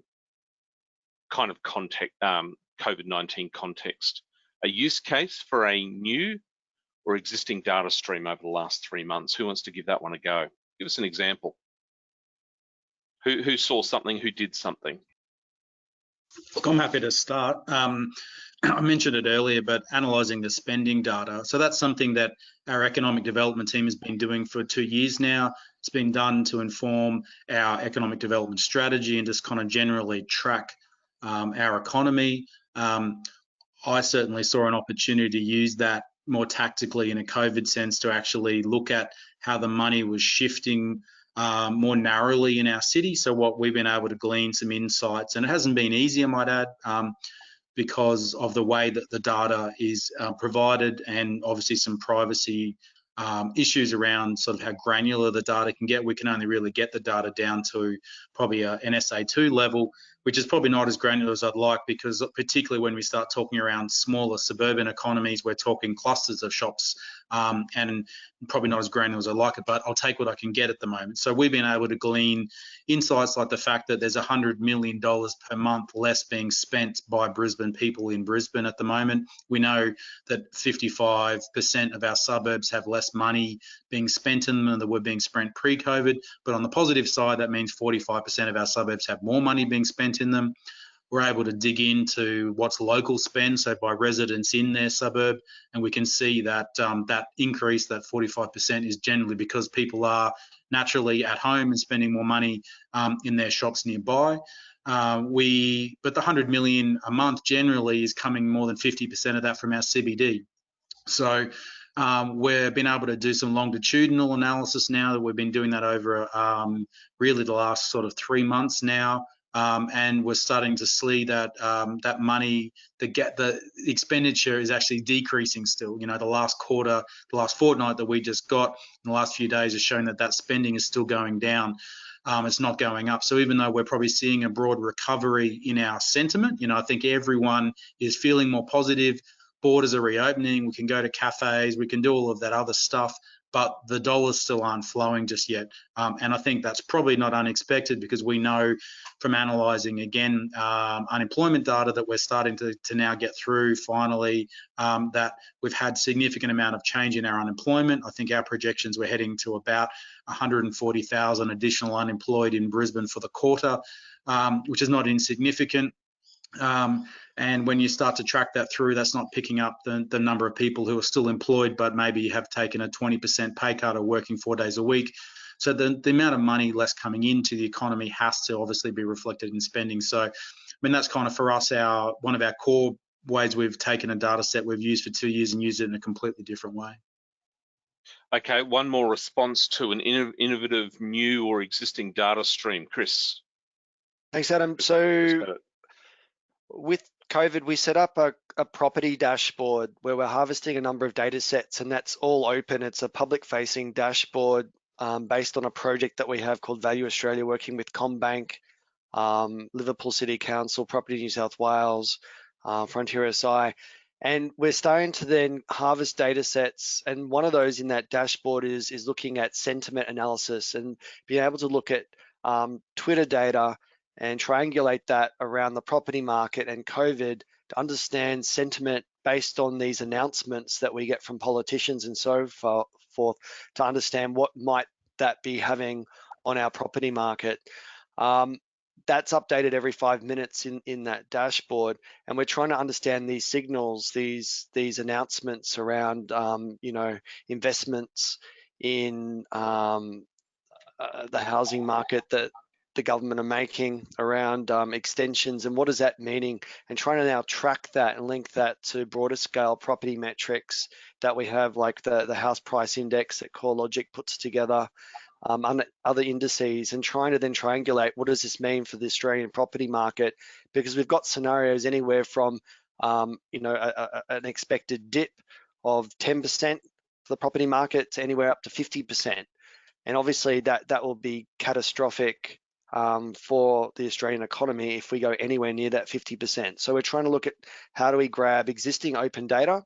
Kind of context, COVID-19 context. A use case for a new or existing data stream over the last 3 months. Who wants to give that one a go? Give us an example. Who saw something, who did something? Look, I'm happy to start. I mentioned it earlier, but analysing the spending data. So that's something that our economic development team has been doing for 2 years now. It's been done to inform our economic development strategy and just kind of generally track our economy. I certainly saw an opportunity to use that more tactically in a COVID sense to actually look at how the money was shifting more narrowly in our city. So what we've been able to glean some insights, and it hasn't been easy, I might add, because of the way that the data is provided, and obviously some privacy issues around sort of how granular the data can get. We can only really get the data down to probably an SA2 level, which is probably not as granular as I'd like, because particularly when we start talking around smaller suburban economies, we're talking clusters of shops, and probably not as granular as I like it, but I'll take what I can get at the moment. So we've been able to glean insights like the fact that there's $100 million per month less being spent by Brisbane people in Brisbane at the moment. We know that 55% of our suburbs have less money being spent in them than that were being spent pre-COVID. But on the positive side, that means 45% of our suburbs have more money being spent in them. We're able to dig into what's local spend, so by residents in their suburb, and we can see that that increase, that 45%, is generally because people are naturally at home and spending more money in their shops nearby. But the 100 million a month generally is coming more than 50% of that from our CBD. So we've been able to do some longitudinal analysis now that we've been doing that over really the last sort of 3 months now. And we're starting to see that that money, the expenditure is actually decreasing still. You know, the last quarter, the last fortnight that we just got in the last few days has shown that that spending is still going down. It's not going up. So even though we're probably seeing a broad recovery in our sentiment, you know, I think everyone is feeling more positive. Borders are reopening. We can go to cafes. We can do all of that other stuff. But the dollars still aren't flowing just yet. And I think that's probably not unexpected, because we know from analysing, again, unemployment data that we're starting to now get through finally, that we've had significant amount of change in our unemployment. I think our projections, we're heading to about 140,000 additional unemployed in Brisbane for the quarter, which is not insignificant. And when you start to track that through, that's not picking up the number of people who are still employed, but maybe have taken a 20% pay cut or working 4 days a week. So the amount of money less coming into the economy has to obviously be reflected in spending. So, I mean, that's kind of for us, one of our core ways we've taken a data set we've used for 2 years and used it in a completely different way. Okay, one more response to an innovative new or existing data stream. Chris. Thanks, Adam. So with COVID, we set up a property dashboard where we're harvesting a number of data sets, and that's all open. It's a public-facing dashboard based on a project that we have called Value Australia, working with CommBank, Liverpool City Council, Property New South Wales, Frontier SI. And we're starting to then harvest data sets, and one of those in that dashboard is looking at sentiment analysis and being able to look at Twitter data and triangulate that around the property market and COVID to understand sentiment based on these announcements that we get from politicians and so forth, to understand what might that be having on our property market. That's updated every 5 minutes in that dashboard, and we're trying to understand these signals, these announcements around investments in the housing market that the government are making around extensions, and what is that meaning, and trying to now track that and link that to broader scale property metrics that we have, like the house price index that CoreLogic puts together, other indices, and trying to then triangulate what does this mean for the Australian property market, because we've got scenarios anywhere from an expected dip of 10% for the property market to anywhere up to 50%, and obviously that will be catastrophic for the Australian economy if we go anywhere near that 50%. So we're trying to look at how do we grab existing open data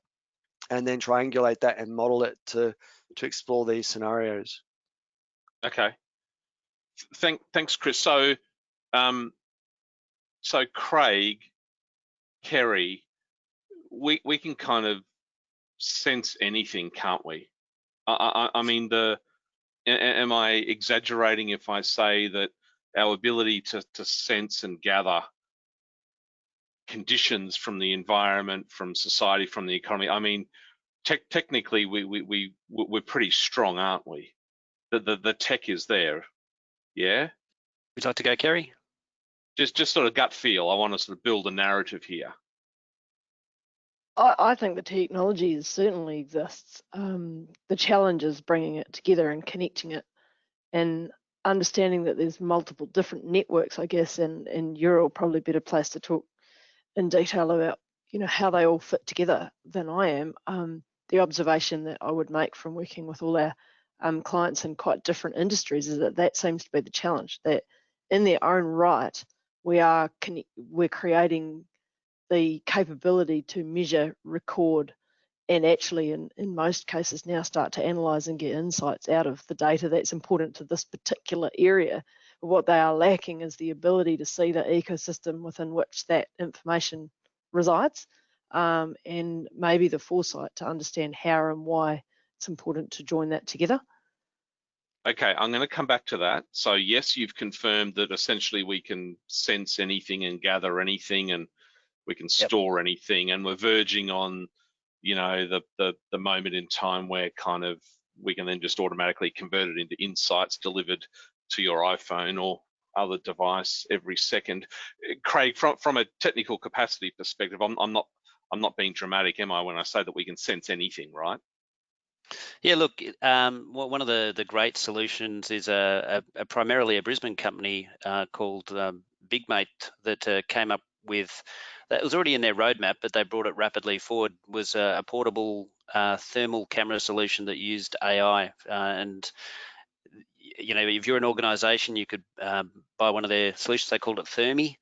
and then triangulate that and model it to explore these scenarios. Okay. Thanks, Chris. So, so Craig, Kerry, we can kind of sense anything, can't we? I mean, am I exaggerating if I say that our ability to sense and gather conditions from the environment, from society, from the economy? I mean, technically, we're pretty strong, aren't we? The tech is there. Yeah. Would you like to go, Kerry? Just sort of gut feel. I want to sort of build a narrative here. I think the technology is certainly exists. The challenge is bringing it together and connecting it, and understanding that there's multiple different networks, I guess, and you're all probably better placed to talk in detail about how they all fit together than I am. The observation that I would make from working with all our clients in quite different industries is that seems to be the challenge, that in their own right we're creating the capability to measure, record, and actually in most cases now start to analyze and get insights out of the data that's important to this particular area. But what they are lacking is the ability to see the ecosystem within which that information resides, and maybe the foresight to understand how and why it's important to join that together. Okay, I'm going to come back to that. So yes, you've confirmed that essentially we can sense anything and gather anything, and we can store anything, and we're verging on, the moment in time where kind of we can then just automatically convert it into insights delivered to your iPhone or other device every second. Craig, from a technical capacity perspective, I'm not being dramatic, am I, when I say that we can sense anything, right? Yeah, look, one of the great solutions is primarily a Brisbane company called Big Mate that came up with, that was already in their roadmap, but they brought it rapidly forward, was a portable thermal camera solution that used AI. And if you're an organization, you could buy one of their solutions. They called it Thermi,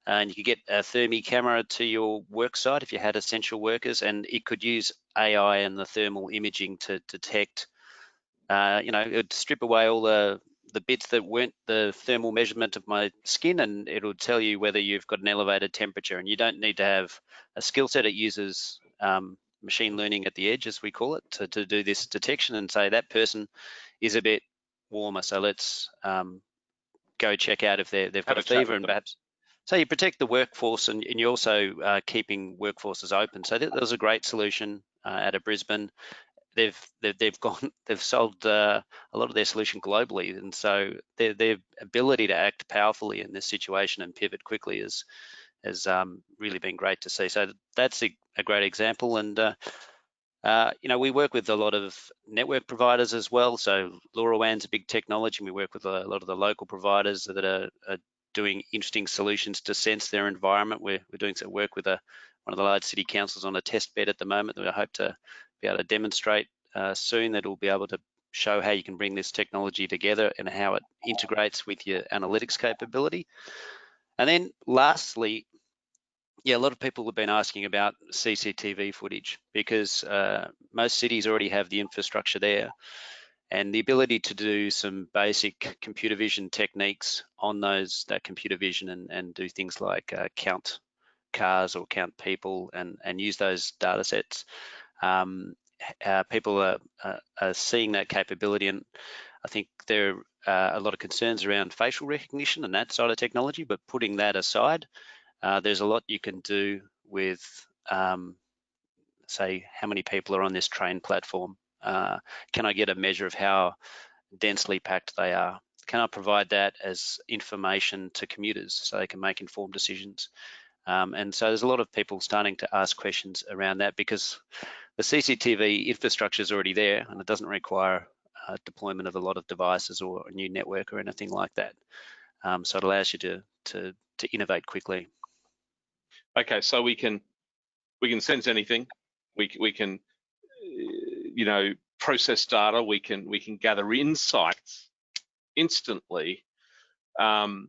and you could get a Thermi camera to your work site if you had essential workers, and it could use AI and the thermal imaging to detect, it would strip away all the bits that weren't the thermal measurement of my skin, and it will tell you whether you've got an elevated temperature. And you don't need to have a skill set. It uses machine learning at the edge, as we call it, to do this detection and say that person is a bit warmer, so let's go check out if they've got a fever, and perhaps. So you protect the workforce, and you're also keeping workforces open. So that was a great solution out of Brisbane. They've sold a lot of their solution globally, and so their ability to act powerfully in this situation and pivot quickly has really been great to see. So that's a great example. And we work with a lot of network providers as well. So LoRaWAN's a big technology, and we work with a lot of the local providers that are doing interesting solutions to sense their environment. We're doing some work with one of the large city councils on a test bed at the moment that I hope to be able to demonstrate soon, that will be able to show how you can bring this technology together and how it integrates with your analytics capability. And then lastly, Yeah, a lot of people have been asking about CCTV footage because most cities already have the infrastructure there, and the ability to do some basic computer vision techniques on that computer vision and do things like count cars or count people and use those data sets. People are seeing that capability, and I think there are a lot of concerns around facial recognition and that side of technology, but putting that aside, there's a lot you can do with, say, how many people are on this train platform? Can I get a measure of how densely packed they are? Can I provide that as information to commuters so they can make informed decisions? And so there's a lot of people starting to ask questions around that because the CCTV infrastructure is already there and it doesn't require deployment of a lot of devices or a new network or anything like that. So it allows you to innovate quickly. Okay, so we can sense anything. We can process data. We can gather insights instantly. But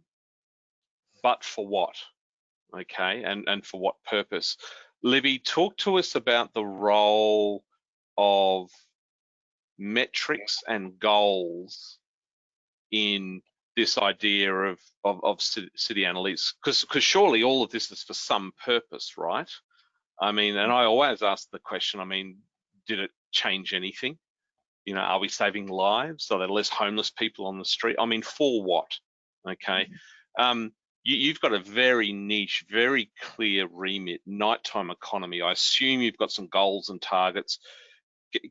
for what? Okay, and for what purpose? Libby, talk to us about the role of metrics and goals in this idea of city analytics, because surely all of this is for some purpose, right? I mean, and I always ask the question, I mean, did it change anything? You know, are we saving lives? Are there less homeless people on the street? I mean, for what? Okay. You've got a very niche, very clear remit, nighttime economy. I assume you've got some goals and targets.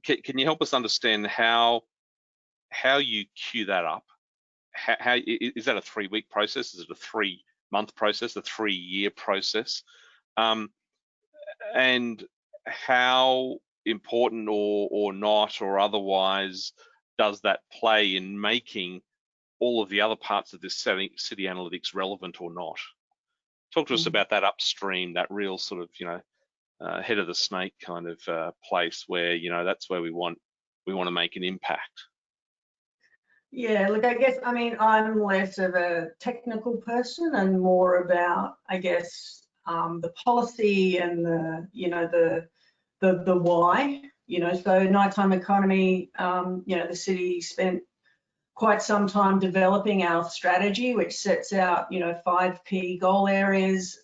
Can you help us understand how you queue that up? How is that a 3-week process? Is it a 3-month process? A 3-year process? And how important or not or otherwise does that play in making all of the other parts of this city analytics relevant or not? Talk to us about that upstream, that real sort of, head of the snake kind of place where, that's where we want to make an impact. Yeah, look, I guess, I mean, I'm less of a technical person and more about, I guess, the policy and the why, so nighttime economy, the city spent quite some time developing our strategy, which sets out, 5 key goal areas.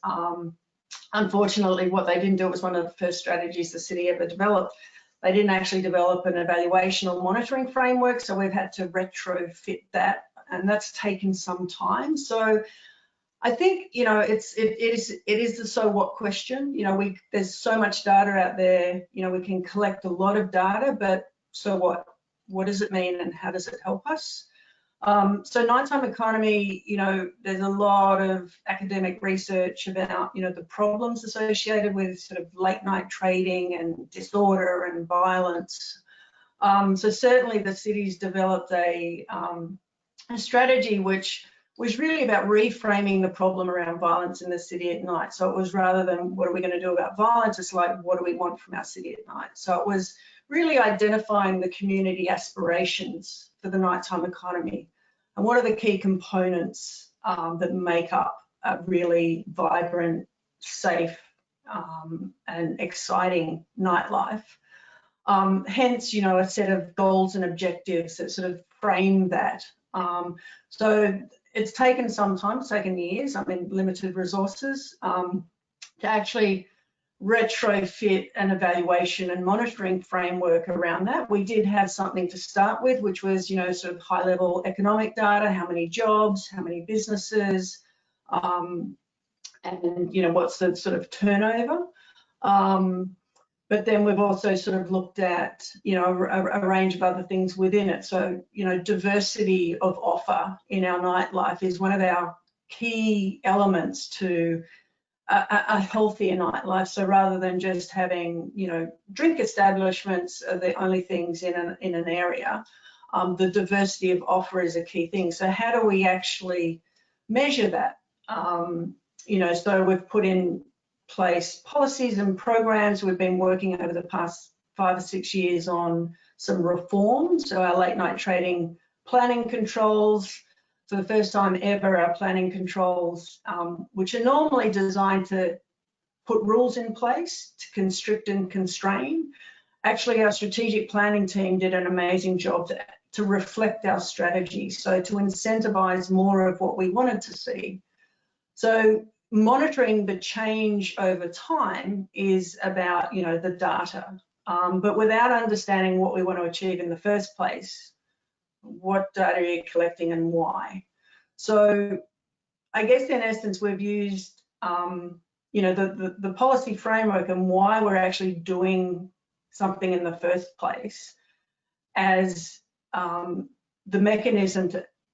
Unfortunately, what they didn't do, it was one of the first strategies the city ever developed. They didn't actually develop an evaluation or monitoring framework, so we've had to retrofit that, and that's taken some time. So I think, it is the so what question. There's so much data out there, we can collect a lot of data, but so what? What does it mean and how does it help us? So nighttime economy, there's a lot of academic research about, the problems associated with sort of late night trading and disorder and violence. So certainly the city's developed a strategy which was really about reframing the problem around violence in the city at night. So it was rather than what are we going to do about violence, it's like what do we want from our city at night? So it was really identifying the community aspirations for the nighttime economy and what are the key components that make up a really vibrant, safe and exciting nightlife. Hence, a set of goals and objectives that sort of frame that. So it's taken some time, it's taken years, limited resources to actually retrofit an evaluation and monitoring framework around that. We did have something to start with, which was, sort of high level economic data, how many jobs, how many businesses, and, what's the sort of turnover. But then we've also sort of looked at, a range of other things within it. So, diversity of offer in our nightlife is one of our key elements to a healthier nightlife. So rather than just having, drink establishments are the only things in an area, the diversity of offer is a key thing. So how do we actually measure that? So we've put in place policies and programs. We've been working over the past 5 or 6 years on some reforms. So our late night trading planning controls, for the first time ever, our planning controls, which are normally designed to put rules in place to constrict and constrain. Actually, our strategic planning team did an amazing job to reflect our strategy, so to incentivize more of what we wanted to see. So monitoring the change over time is about, you know, the data, but without understanding what we want to achieve in the first place, what data are you collecting and why? So I guess in essence, we've used, you know, the policy framework and why we're actually doing something in the first place as the mechanism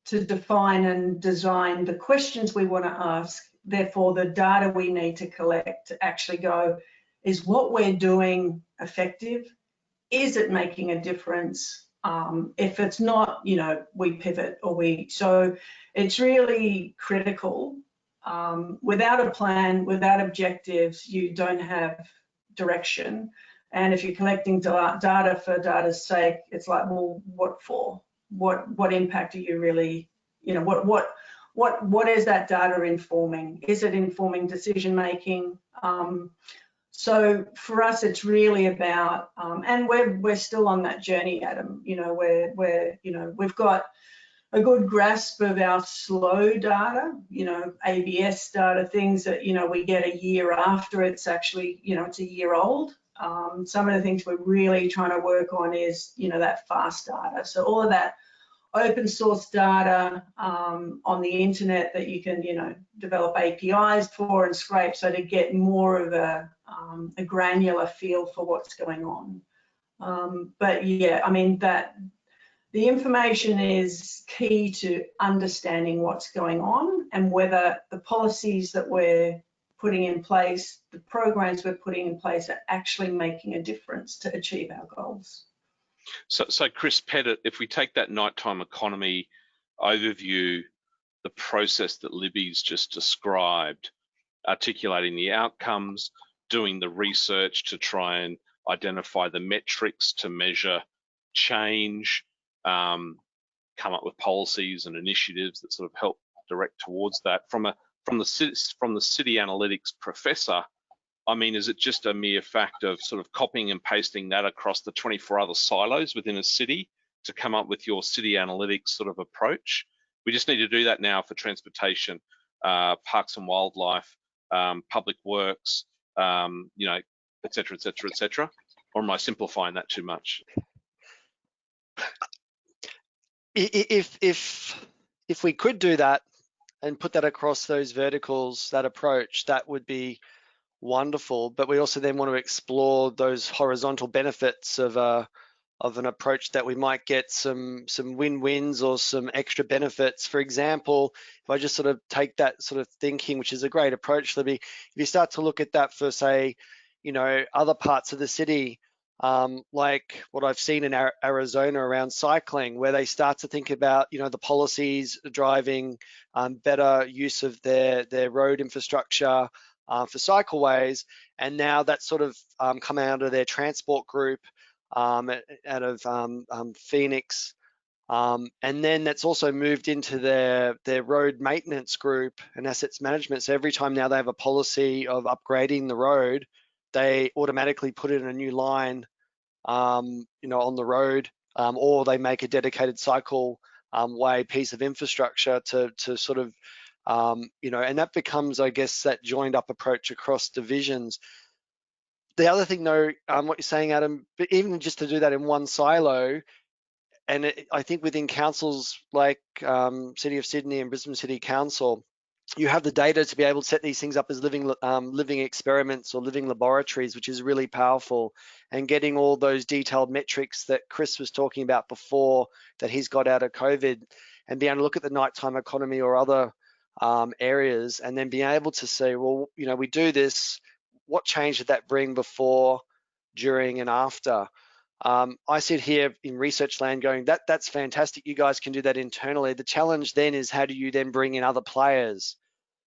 to define and design the questions we want to ask, therefore the data we need to collect to actually go, is what we're doing effective? Is it making a difference? If it's not, you know, we pivot or so it's really critical. Without a plan, without objectives, you don't have direction. And if you're collecting data for data's sake, it's like, well, what for? What impact are you really, you know, what is that data informing? Is it informing decision making? So for us, it's really about, and we're still on that journey, Adam. You know, you know, we've got a good grasp of our slow data, you know, ABS data, things that, you know, we get a year after it's actually, you know, it's a year old. Some of the things we're really trying to work on is, you know, that fast data. So all of that open source data on the internet that you can, you know, develop APIs for and scrape, so to get more of a granular feel for what's going on. But yeah, I mean, that the information is key to understanding what's going on and whether the policies that we're putting in place, the programs we're putting in place are actually making a difference to achieve our goals. So Chris Pettit, if we take that nighttime economy overview, the process that Libby's just described, articulating the outcomes, doing the research to try and identify the metrics to measure change, come up with policies and initiatives that sort of help direct towards that. From the city analytics professor, I mean, is it just a mere fact of sort of copying and pasting that across the 24 other silos within a city to come up with your city analytics sort of approach? We just need to do that now for transportation, parks and wildlife, public works, you know, et cetera, et cetera, et cetera. Or am I simplifying that too much? If we could do that and put that across those verticals, that approach, that would be wonderful. But we also then want to explore those horizontal benefits of an approach that we might get some win-wins or some extra benefits. For example, if I just sort of take that sort of thinking, which is a great approach, Libby, if you start to look at that for, say, you know, other parts of the city, like what I've seen in Arizona around cycling, where they start to think about, you know, the policies driving better use of their road infrastructure for cycleways, and now that's sort of come out of their transport group out of Phoenix, and then that's also moved into their road maintenance group and assets management. So every time now they have a policy of upgrading the road, they automatically put in a new line, you know, on the road, or they make a dedicated cycle way piece of infrastructure to sort of, you know, and that becomes, I guess, that joined up approach across divisions. The other thing, though, what you're saying, Adam, but even just to do that in one silo, and I think within councils like City of Sydney and Brisbane City Council, you have the data to be able to set these things up as living experiments or living laboratories, which is really powerful. And getting all those detailed metrics that Chris was talking about before that he's got out of COVID, and being able to look at the nighttime economy or other areas, and then being able to say, well, you know, we do this, what change did that bring before, during, and after? I sit here in research land going, that's fantastic. You guys can do that internally. The challenge then is, how do you then bring in other players?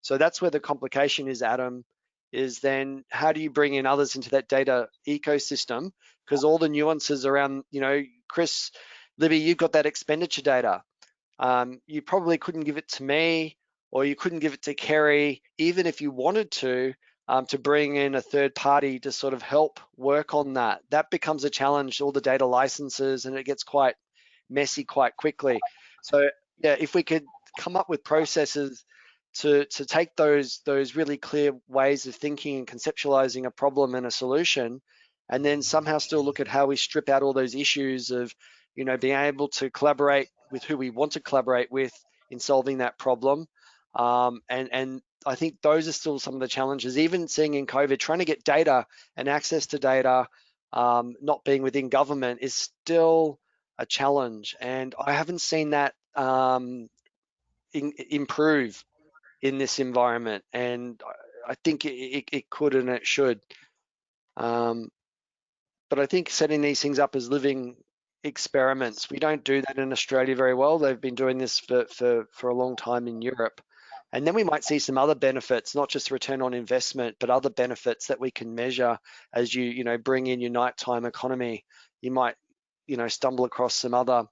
So that's where the complication is, Adam, is then how do you bring in others into that data ecosystem? Because all the nuances around, you know, Chris, Libby, you've got that expenditure data. You probably couldn't give it to me, or you couldn't give it to Kerry, even if you wanted to, to bring in a third party to sort of help work on that. That becomes a challenge, all the data licenses, and it gets quite messy quite quickly. So yeah, if we could come up with processes to take those really clear ways of thinking and conceptualizing a problem and a solution, and then somehow still look at how we strip out all those issues of, you know, being able to collaborate with who we want to collaborate with in solving that problem. And I think those are still some of the challenges, even seeing in COVID, trying to get data and access to data, not being within government is still a challenge. And I haven't seen that improve in this environment. And I think it could and it should. But I think setting these things up as living experiments, we don't do that in Australia very well. They've been doing this for a long time in Europe. And then we might see some other benefits, not just return on investment, but other benefits that we can measure as you bring in your nighttime economy. You might, stumble across some other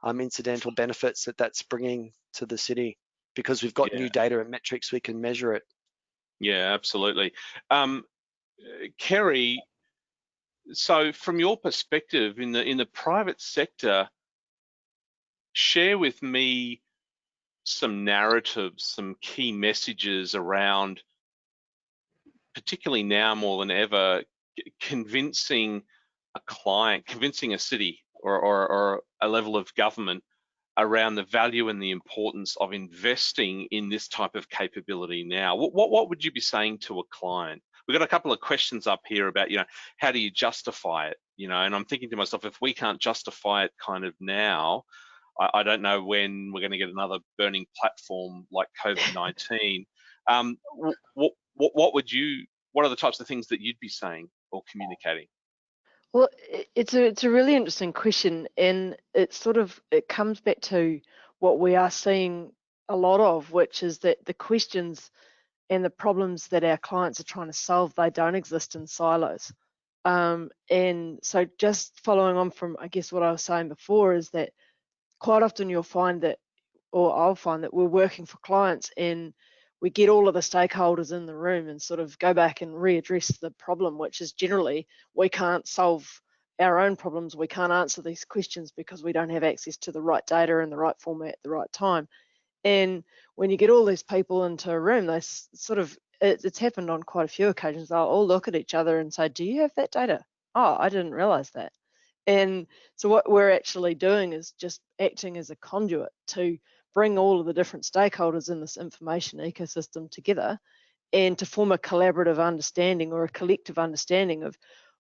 incidental benefits that's bringing to the city because we've got new data and metrics, we can measure it. Yeah, absolutely. Kerry, so from your perspective in the private sector, share with me some narratives, some key messages around, particularly now more than ever, convincing a client, convincing a city or a level of government around the value and the importance of investing in this type of capability now. What would you be saying to a client? We've got a couple of questions up here about, how do you justify it? And I'm thinking to myself, if we can't justify it kind of now, I don't know when we're going to get another burning platform like COVID-19. What are the types of things that you'd be saying or communicating? Well, it's a really interesting question, and it comes back to what we are seeing a lot of, which is that the questions and the problems that our clients are trying to solve, they don't exist in silos. And so just following on from, I guess, what I was saying before is that quite often you'll find that, or I'll find that we're working for clients and we get all of the stakeholders in the room and sort of go back and readdress the problem, which is generally we can't solve our own problems. We can't answer these questions because we don't have access to the right data in the right format at the right time. And when you get all these people into a room, they it's happened on quite a few occasions. They'll all look at each other and say, do you have that data? Oh, I didn't realize that. And so what we're actually doing is just acting as a conduit to bring all of the different stakeholders in this information ecosystem together and to form a collaborative understanding or a collective understanding of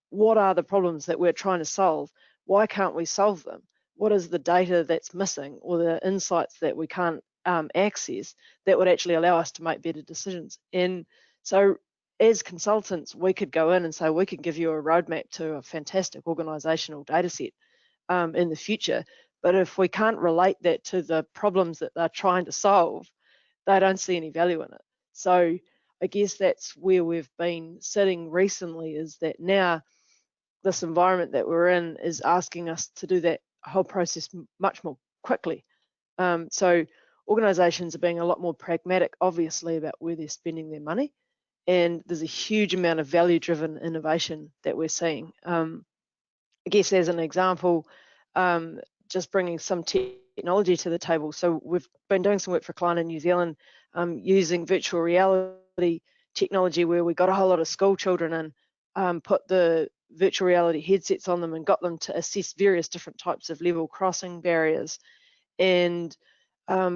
what are the problems that we're trying to solve, why can't we solve them, what is the data that's missing or the insights that we can't access that would actually allow us to make better decisions. And so as consultants, we could go in and say, we can give you a roadmap to a fantastic organisational data set in the future. But if we can't relate that to the problems that they're trying to solve, they don't see any value in it. So I guess that's where we've been sitting recently, is that now this environment that we're in is asking us to do that whole process much more quickly. So organisations are being a lot more pragmatic, obviously, about where they're spending their money. And there's a huge amount of value-driven innovation that we're seeing. I guess as an example, just bringing some technology to the table. So we've been doing some work for a client in New Zealand using virtual reality technology, where we got a whole lot of school children and put the virtual reality headsets on them and got them to assess various different types of level crossing barriers. And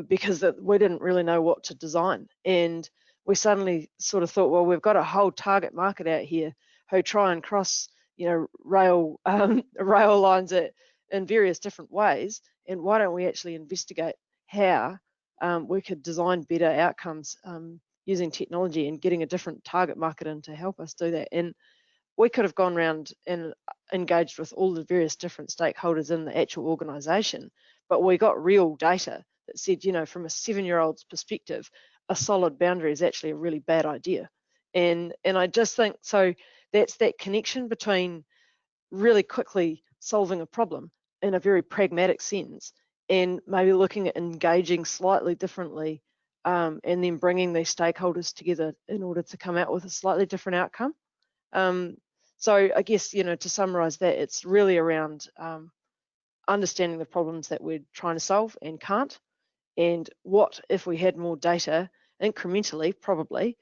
because we didn't really know what to design. And we suddenly sort of thought, well, we've got a whole target market out here who try and cross, rail lines in various different ways. And why don't we actually investigate how we could design better outcomes using technology and getting a different target market in to help us do that. And we could have gone around and engaged with all the various different stakeholders in the actual organisation, but we got real data that said, from a 7-year-old's perspective, a solid boundary is actually a really bad idea. And I just think, so that's that connection between really quickly solving a problem in a very pragmatic sense and maybe looking at engaging slightly differently and then bringing these stakeholders together in order to come out with a slightly different outcome. So I guess, to summarize that, it's really around understanding the problems that we're trying to solve and can't, and what if we had more data incrementally, probably,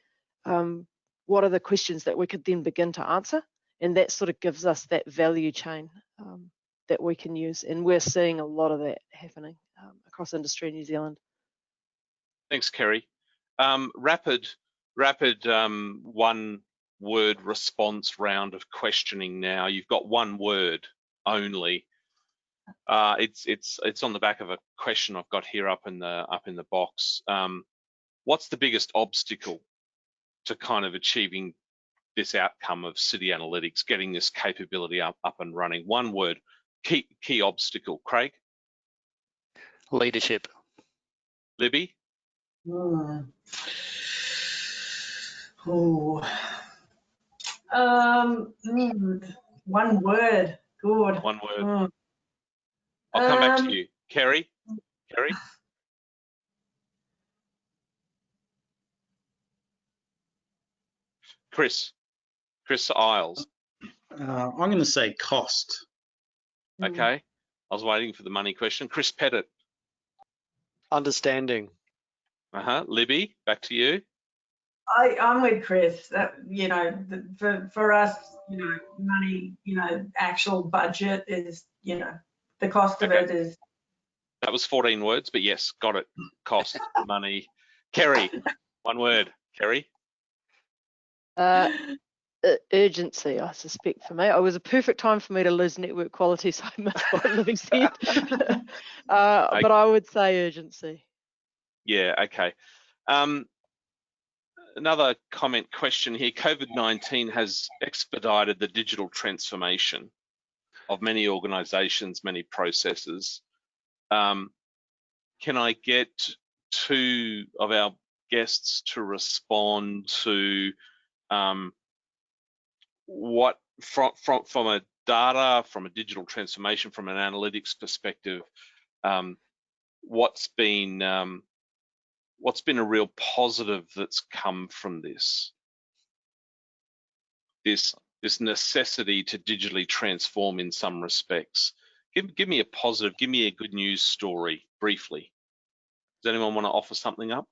what are the questions that we could then begin to answer? And that sort of gives us that value chain that we can use. And we're seeing a lot of that happening across industry in New Zealand. Thanks, Kerry. Rapid one-word response round of questioning now. You've got one word only. It's on the back of a question I've got here up in the box. What's the biggest obstacle to kind of achieving this outcome of city analytics, getting this capability up and running? One word, key obstacle. Craig? Leadership. Libby? Oh. One word. Good. One word. I'll come back to you. Kerry? Chris Isles. I'm going to say cost. Okay. I was waiting for the money question. Chris Pettit. Understanding. Libby, back to you. I'm with Chris. That, for us, money, actual budget is, the cost of it is. That was 14 words, but yes, got it. Cost, money. Kerry, one word. Kerry? Urgency, I suspect, for me. It was a perfect time for me to lose network quality, so I missed what Libby said. But I would say urgency. Yeah, okay. Another comment question here. COVID-19 has expedited the digital transformation of many organisations, many processes. Can I get two of our guests to respond to what from a data, from a digital transformation, from an analytics perspective, what's been a real positive that's come from this necessity to digitally transform in some respects? Give me a positive, give me a good news story briefly. Does anyone want to offer something up?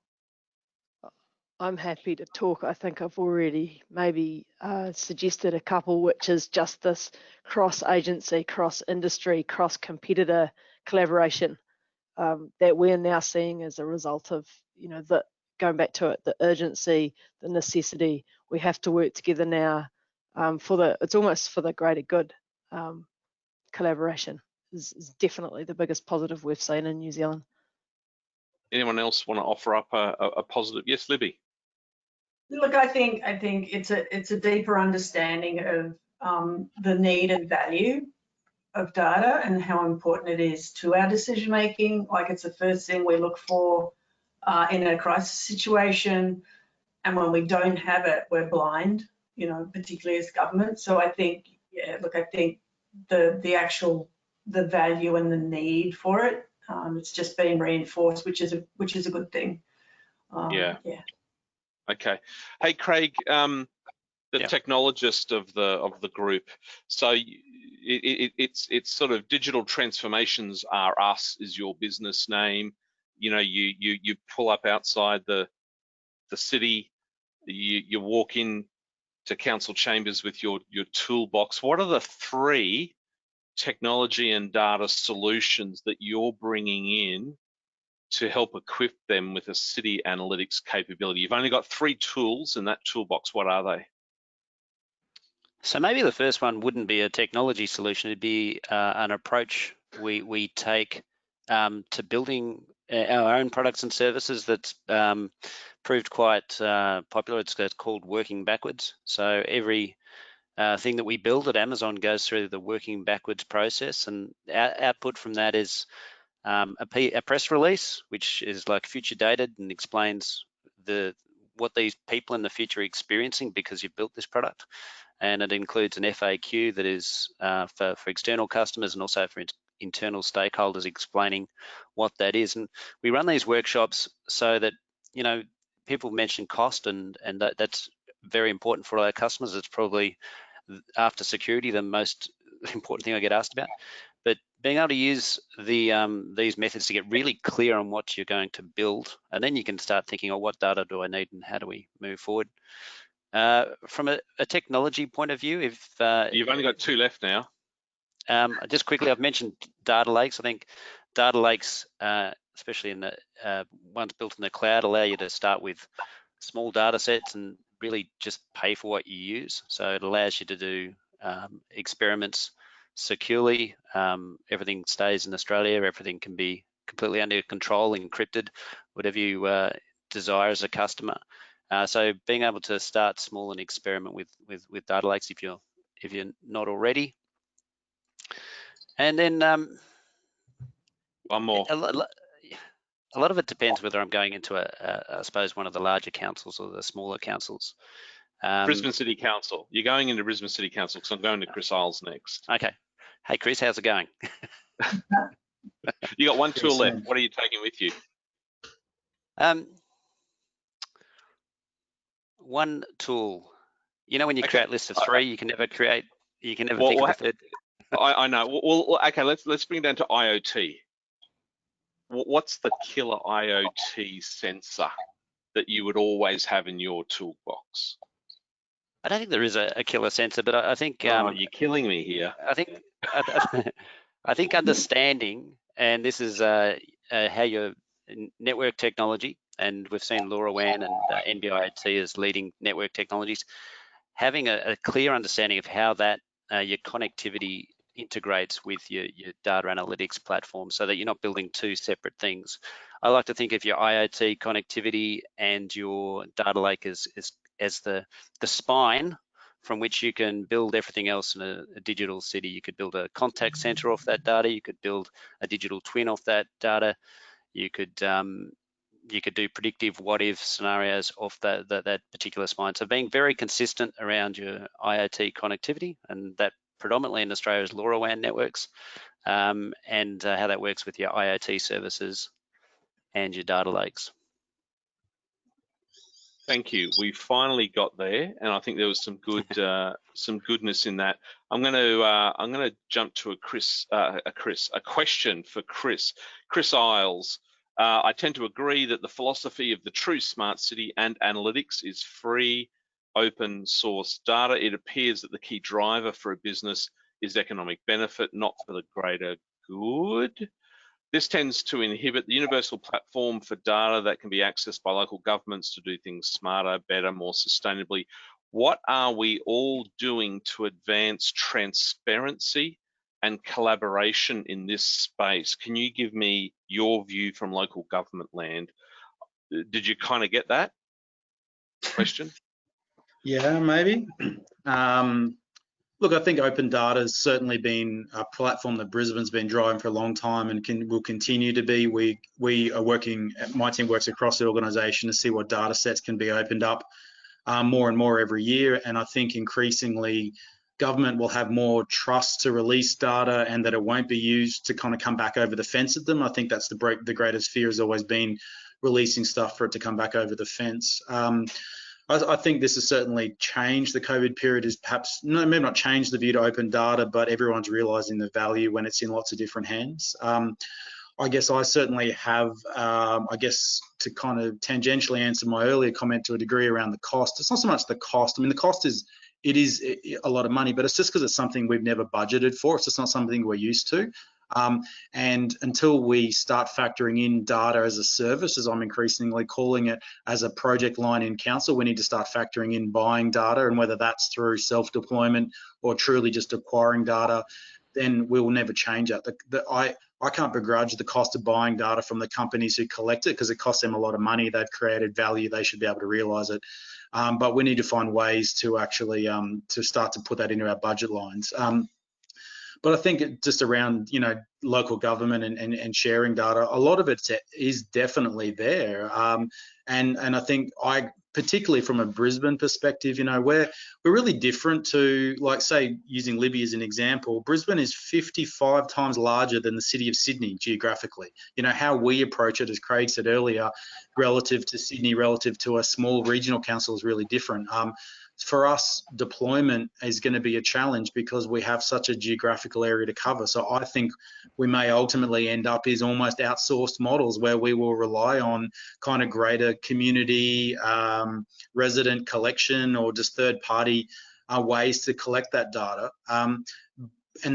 I'm happy to talk. I think I've already maybe suggested a couple, which is just this cross-agency, cross-industry, cross-competitor collaboration that we're now seeing as a result of, going back to it, the urgency, the necessity. We have to work together now it's almost for the greater good. Collaboration is definitely the biggest positive we've seen in New Zealand. Anyone else want to offer up a positive? Yes, Libby. Look, I think it's a deeper understanding of the need and value of data and how important it is to our decision making. Like, it's the first thing we look for in a crisis situation, and when we don't have it, we're blind. Particularly as government. So I think, I think the value and the need for it, it's just been reinforced, which is a good thing. Yeah. Okay. Hey, Craig, the technologist of the group. So it's sort of digital transformations are us is your business name. You pull up outside the city, you walk in to council chambers with your toolbox. What are the three technology and data solutions that you're bringing in to help equip them with a city analytics capability? You've only got 3 tools in that toolbox. What are they? So maybe the first one wouldn't be a technology solution. It'd be an approach we take to building our own products and services that's proved quite popular. It's called working backwards. So every thing that we build at Amazon goes through the working backwards process, and output from that is a press release, which is like future dated and explains what these people in the future are experiencing because you've built this product. And it includes an FAQ that is for external customers and also for internal stakeholders, explaining what that is. And we run these workshops so that you know, people mention cost, and that's very important for our customers. It's probably, after security, the most important thing I get asked about. But being able to use these methods to get really clear on what you're going to build, and then you can start thinking, oh, what data do I need and how do we move forward? From a technology point of view, if you've only got 2 left now. Just quickly, I've mentioned data lakes. I think data lakes, especially in the ones built in the cloud, allow you to start with small data sets and really just pay for what you use. So it allows you to do experiments securely. Everything stays in Australia. Everything can be completely under control, encrypted, whatever you desire as a customer. So being able to start small and experiment with data lakes if you're not already. And then one more. A lot of it depends whether I'm going into I suppose, one of the larger councils or the smaller councils. Brisbane City Council. You're going into Brisbane City Council because I'm going to Chris Isles next. Okay. Hey, Chris, how's it going? You got 1 tool left. What are you taking with you? One tool. You know, when you create lists of 3, you can never think of a third. I know. Well, okay, let's bring it down to IoT. What's the killer IoT sensor that you would always have in your toolbox? I don't think there is a killer sensor, but I think you're killing me here. I think understanding, and this is how your network technology, and we've seen LoRaWAN and NB-IoT as leading network technologies, having a clear understanding of how that your connectivity integrates with your data analytics platform, so that you're not building 2 separate things. I like to think of your IoT connectivity and your data lake as the spine from which you can build everything else in a digital city. You could build a contact center off that data. You could build a digital twin off that data. You could do predictive what-if scenarios off that particular spine. So being very consistent around your IoT connectivity, and that predominantly in Australia is LoRaWAN networks, and how that works with your IoT services and your data lakes. Thank you. We finally got there, and I think there was some good, some goodness in that. I'm going to jump to a question for Chris. Chris Isles. I tend to agree that the philosophy of the true smart city and analytics is free, open source data. It appears that the key driver for a business is economic benefit, not for the greater good. This tends to inhibit the universal platform for data that can be accessed by local governments to do things smarter, better, more sustainably. What are we all doing to advance transparency and collaboration in this space? Can you give me your view from local government land? Did you kind of get that question? Yeah, maybe. Look, I think open data has certainly been a platform that Brisbane's been driving for a long time and will continue to be. We are working, my team works across the organisation to see what data sets can be opened up more and more every year. And I think increasingly government will have more trust to release data, and that it won't be used to kind of come back over the fence at them. I think that's the greatest fear has always been releasing stuff for it to come back over the fence. I think this has certainly changed. The COVID period has perhaps maybe not changed the view to open data, but everyone's realising the value when it's in lots of different hands. I guess I certainly have, I guess to kind of tangentially answer my earlier comment to a degree around the cost, it's not so much the cost. I mean, the cost is a lot of money, but it's just because it's something we've never budgeted for. It's just not something we're used to. And until we start factoring in data as a service, as I'm increasingly calling it, as a project line in council, we need to start factoring in buying data, and whether that's through self-deployment or truly just acquiring data, then we will never change that. I can't begrudge the cost of buying data from the companies who collect it, because it costs them a lot of money. They've created value. They should be able to realise it. But we need to find ways to actually to start to put that into our budget lines. But I think just around, local government and sharing data, a lot of it is definitely there. And I think I particularly from a Brisbane perspective, you know, we're really different to, like, say, using Libby as an example. Brisbane is 55 times larger than the city of Sydney geographically. You know, how we approach it, as Craig said earlier, relative to Sydney, relative to a small regional council is really different. For us, deployment is going to be a challenge because we have such a geographical area to cover. So I think we may ultimately end up is almost outsourced models where we will rely on kind of greater community, resident collection, or just third-party ways to collect that data. And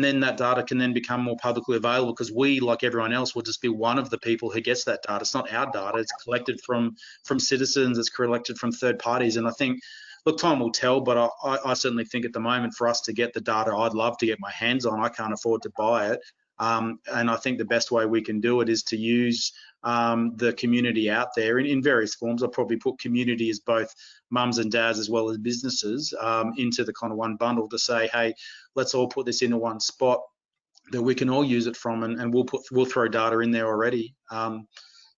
then that data can then become more publicly available because we, like everyone else, will just be one of the people who gets that data. It's not our data. It's collected from citizens. It's collected from third parties. And I think, look, time will tell, but I certainly think at the moment for us to get the data I'd love to get my hands on, I can't afford to buy it. And I think the best way we can do it is to use the community out there in various forms. I'll probably put community as both mums and dads as well as businesses into the kind of one bundle to say, hey, let's all put this into one spot that we can all use it from, and we'll throw data in there already.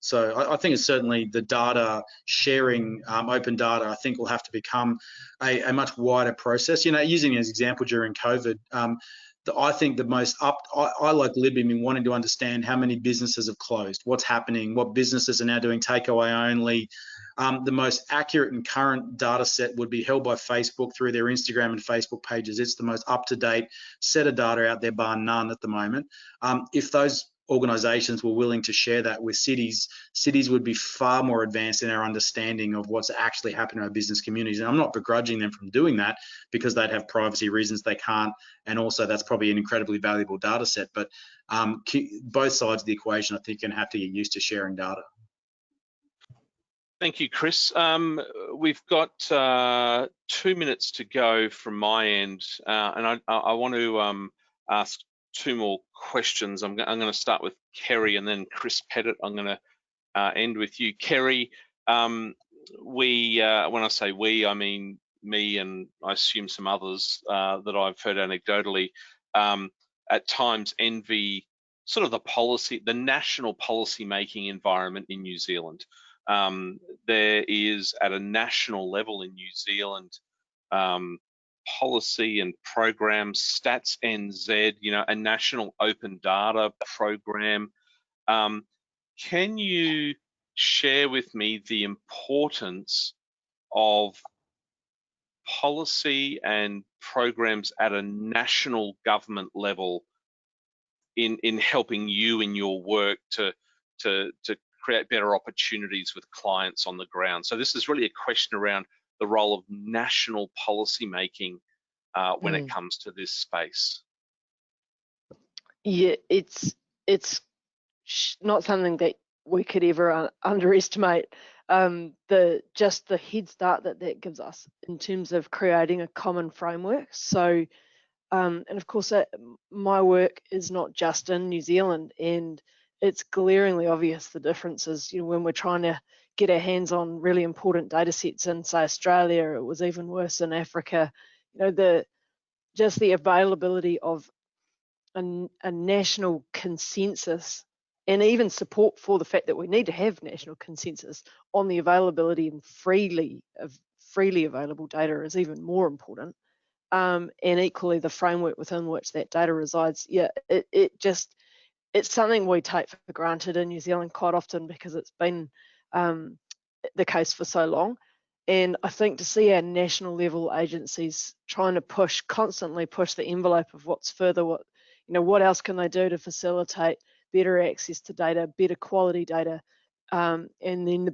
So I think it's certainly the data sharing, open data, I think will have to become a much wider process. You know, using it as an example during COVID, I think the most I like Libby, wanting to understand how many businesses have closed, what's happening, what businesses are now doing takeaway only. The most accurate and current data set would be held by Facebook through their Instagram and Facebook pages. It's the most up-to-date set of data out there, bar none at the moment. If those organisations were willing to share that with cities would be far more advanced in our understanding of what's actually happening in our business communities. And I'm not begrudging them from doing that because they'd have privacy reasons they can't. And also that's probably an incredibly valuable data set. But both sides of the equation, I think, are going to have to get used to sharing data. Thank you, Chris. We've got 2 minutes to go from my end, and I want to ask 2 more questions. I'm going to start with Kerry and then Chris Pettit. I'm going to end with you, Kerry. When I say we, I mean me and I assume some others that I've heard anecdotally, at times envy sort of the national policy making environment in New Zealand. There is at a national level in New Zealand policy and programs, Stats NZ, you know, a national open data program. Can you share with me the importance of policy and programs at a national government level in helping you in your work to create better opportunities with clients on the ground? So this is really a question around the role of national policy making when it comes to this space. Yeah, it's not something that we could ever underestimate. Just the head start that gives us in terms of creating a common framework. So, and of course, my work is not just in New Zealand, and it's glaringly obvious the differences. You know, when we're trying to get our hands on really important data sets in, say, Australia, it was even worse in Africa. You know, just the availability of a national consensus, and even support for the fact that we need to have national consensus on the availability and freely available data is even more important. And equally, the framework within which that data resides. Yeah, it's something we take for granted in New Zealand quite often because it's been the case for so long. And I think to see our national level agencies trying to constantly push the envelope of what's further, what else can they do to facilitate better access to data, better quality data, and then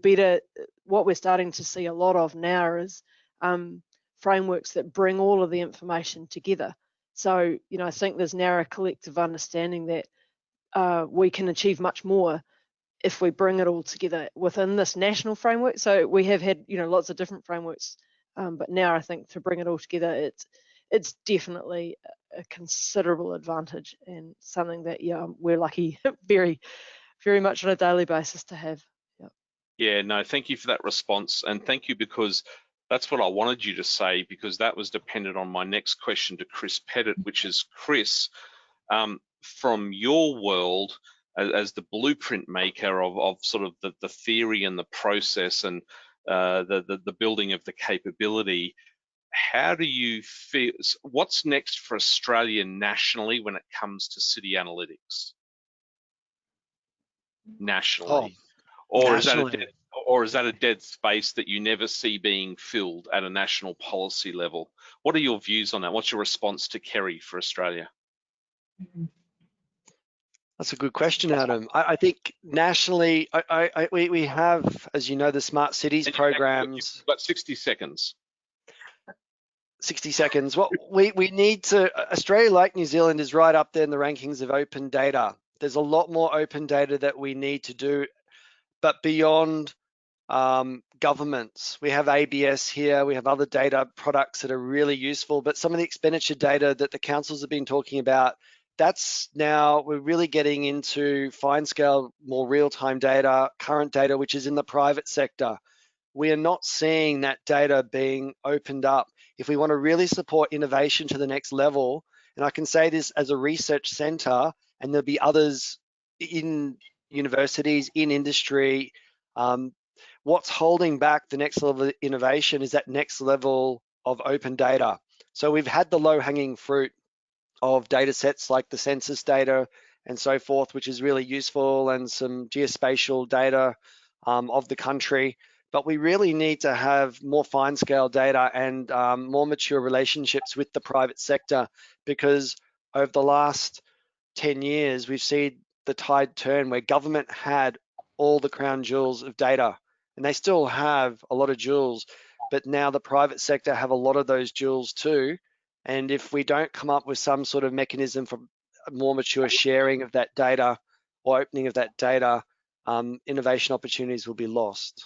what we're starting to see a lot of now is frameworks that bring all of the information together. So, I think there's now a collective understanding that we can achieve much more if we bring it all together within this national framework. So we have had, lots of different frameworks, but now I think to bring it all together, it's definitely a considerable advantage and something that we're lucky very, very much on a daily basis to have. Yeah, no, thank you for that response, and thank you, because that's what I wanted you to say, because that was dependent on my next question to Chris Pettit, which is, Chris, from your world as the blueprint maker of sort of the theory and the process, and the building of the capability. How do you feel? What's next for Australia nationally when it comes to city analytics? Nationally, or is that a dead space that you never see being filled at a national policy level? What are your views on that? What's your response to Kerry for Australia? That's a good question, Adam. I think nationally, we have, as you know, the Smart Cities programs. You've got 60 seconds. 60 seconds. What we need to, Australia, like New Zealand, is right up there in the rankings of open data. There's a lot more open data that we need to do, but beyond governments. We have ABS here, we have other data products that are really useful, but some of the expenditure data that the councils have been talking about, that's now, we're really getting into fine scale, more real-time data, current data, which is in the private sector. We are not seeing that data being opened up. If we want to really support innovation to the next level, and I can say this as a research center, and there'll be others in universities, in industry, what's holding back the next level of innovation is that next level of open data. So we've had the low-hanging fruit of data sets like the census data and so forth, which is really useful, and some geospatial data of the country. But we really need to have more fine-scale data and more mature relationships with the private sector, because over the last 10 years, we've seen the tide turn where government had all the crown jewels of data, and they still have a lot of jewels, but now the private sector have a lot of those jewels too. And if we don't come up with some sort of mechanism for more mature sharing of that data or opening of that data, innovation opportunities will be lost.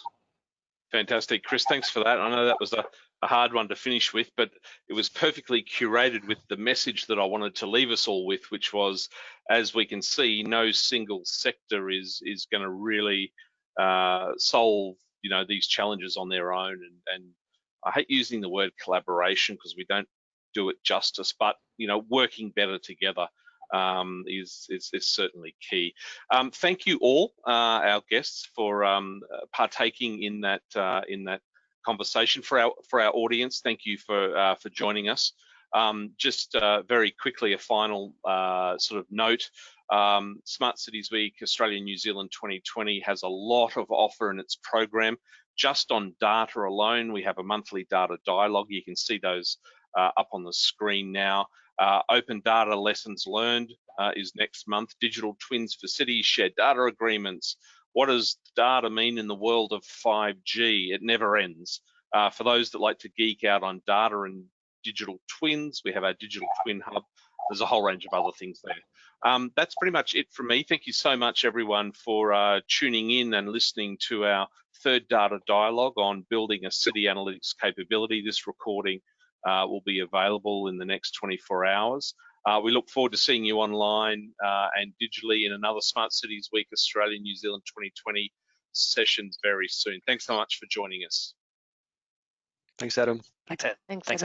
Fantastic. Chris, thanks for that. I know that was a hard one to finish with, but it was perfectly curated with the message that I wanted to leave us all with, which was, as we can see, no single sector is going to really solve, you know, these challenges on their own. And I hate using the word collaboration because we don't do it justice, but, you know, working better together is certainly key. Thank you all, our guests, for partaking in that conversation. For our audience, thank you for joining us. Just very quickly, a final sort of note. Smart Cities Week Australia New Zealand 2020 has a lot of offer in its program. Just on data alone, we have a monthly data dialogue. You can see those up on the screen now. Open data lessons learned is next month. Digital twins for cities, shared data agreements. What does data mean in the world of 5G? It never ends. For those that like to geek out on data and digital twins, we have our digital twin hub. There's a whole range of other things there. That's pretty much it from me. Thank you so much, everyone, for tuning in and listening to our third data dialogue on building a city analytics capability. This recording will be available in the next 24 hours. We look forward to seeing you online and digitally in another Smart Cities Week Australia New Zealand 2020 sessions very soon. Thanks so much for joining us. Thanks, Adam. Thanks, Ed. Thanks, Thanks,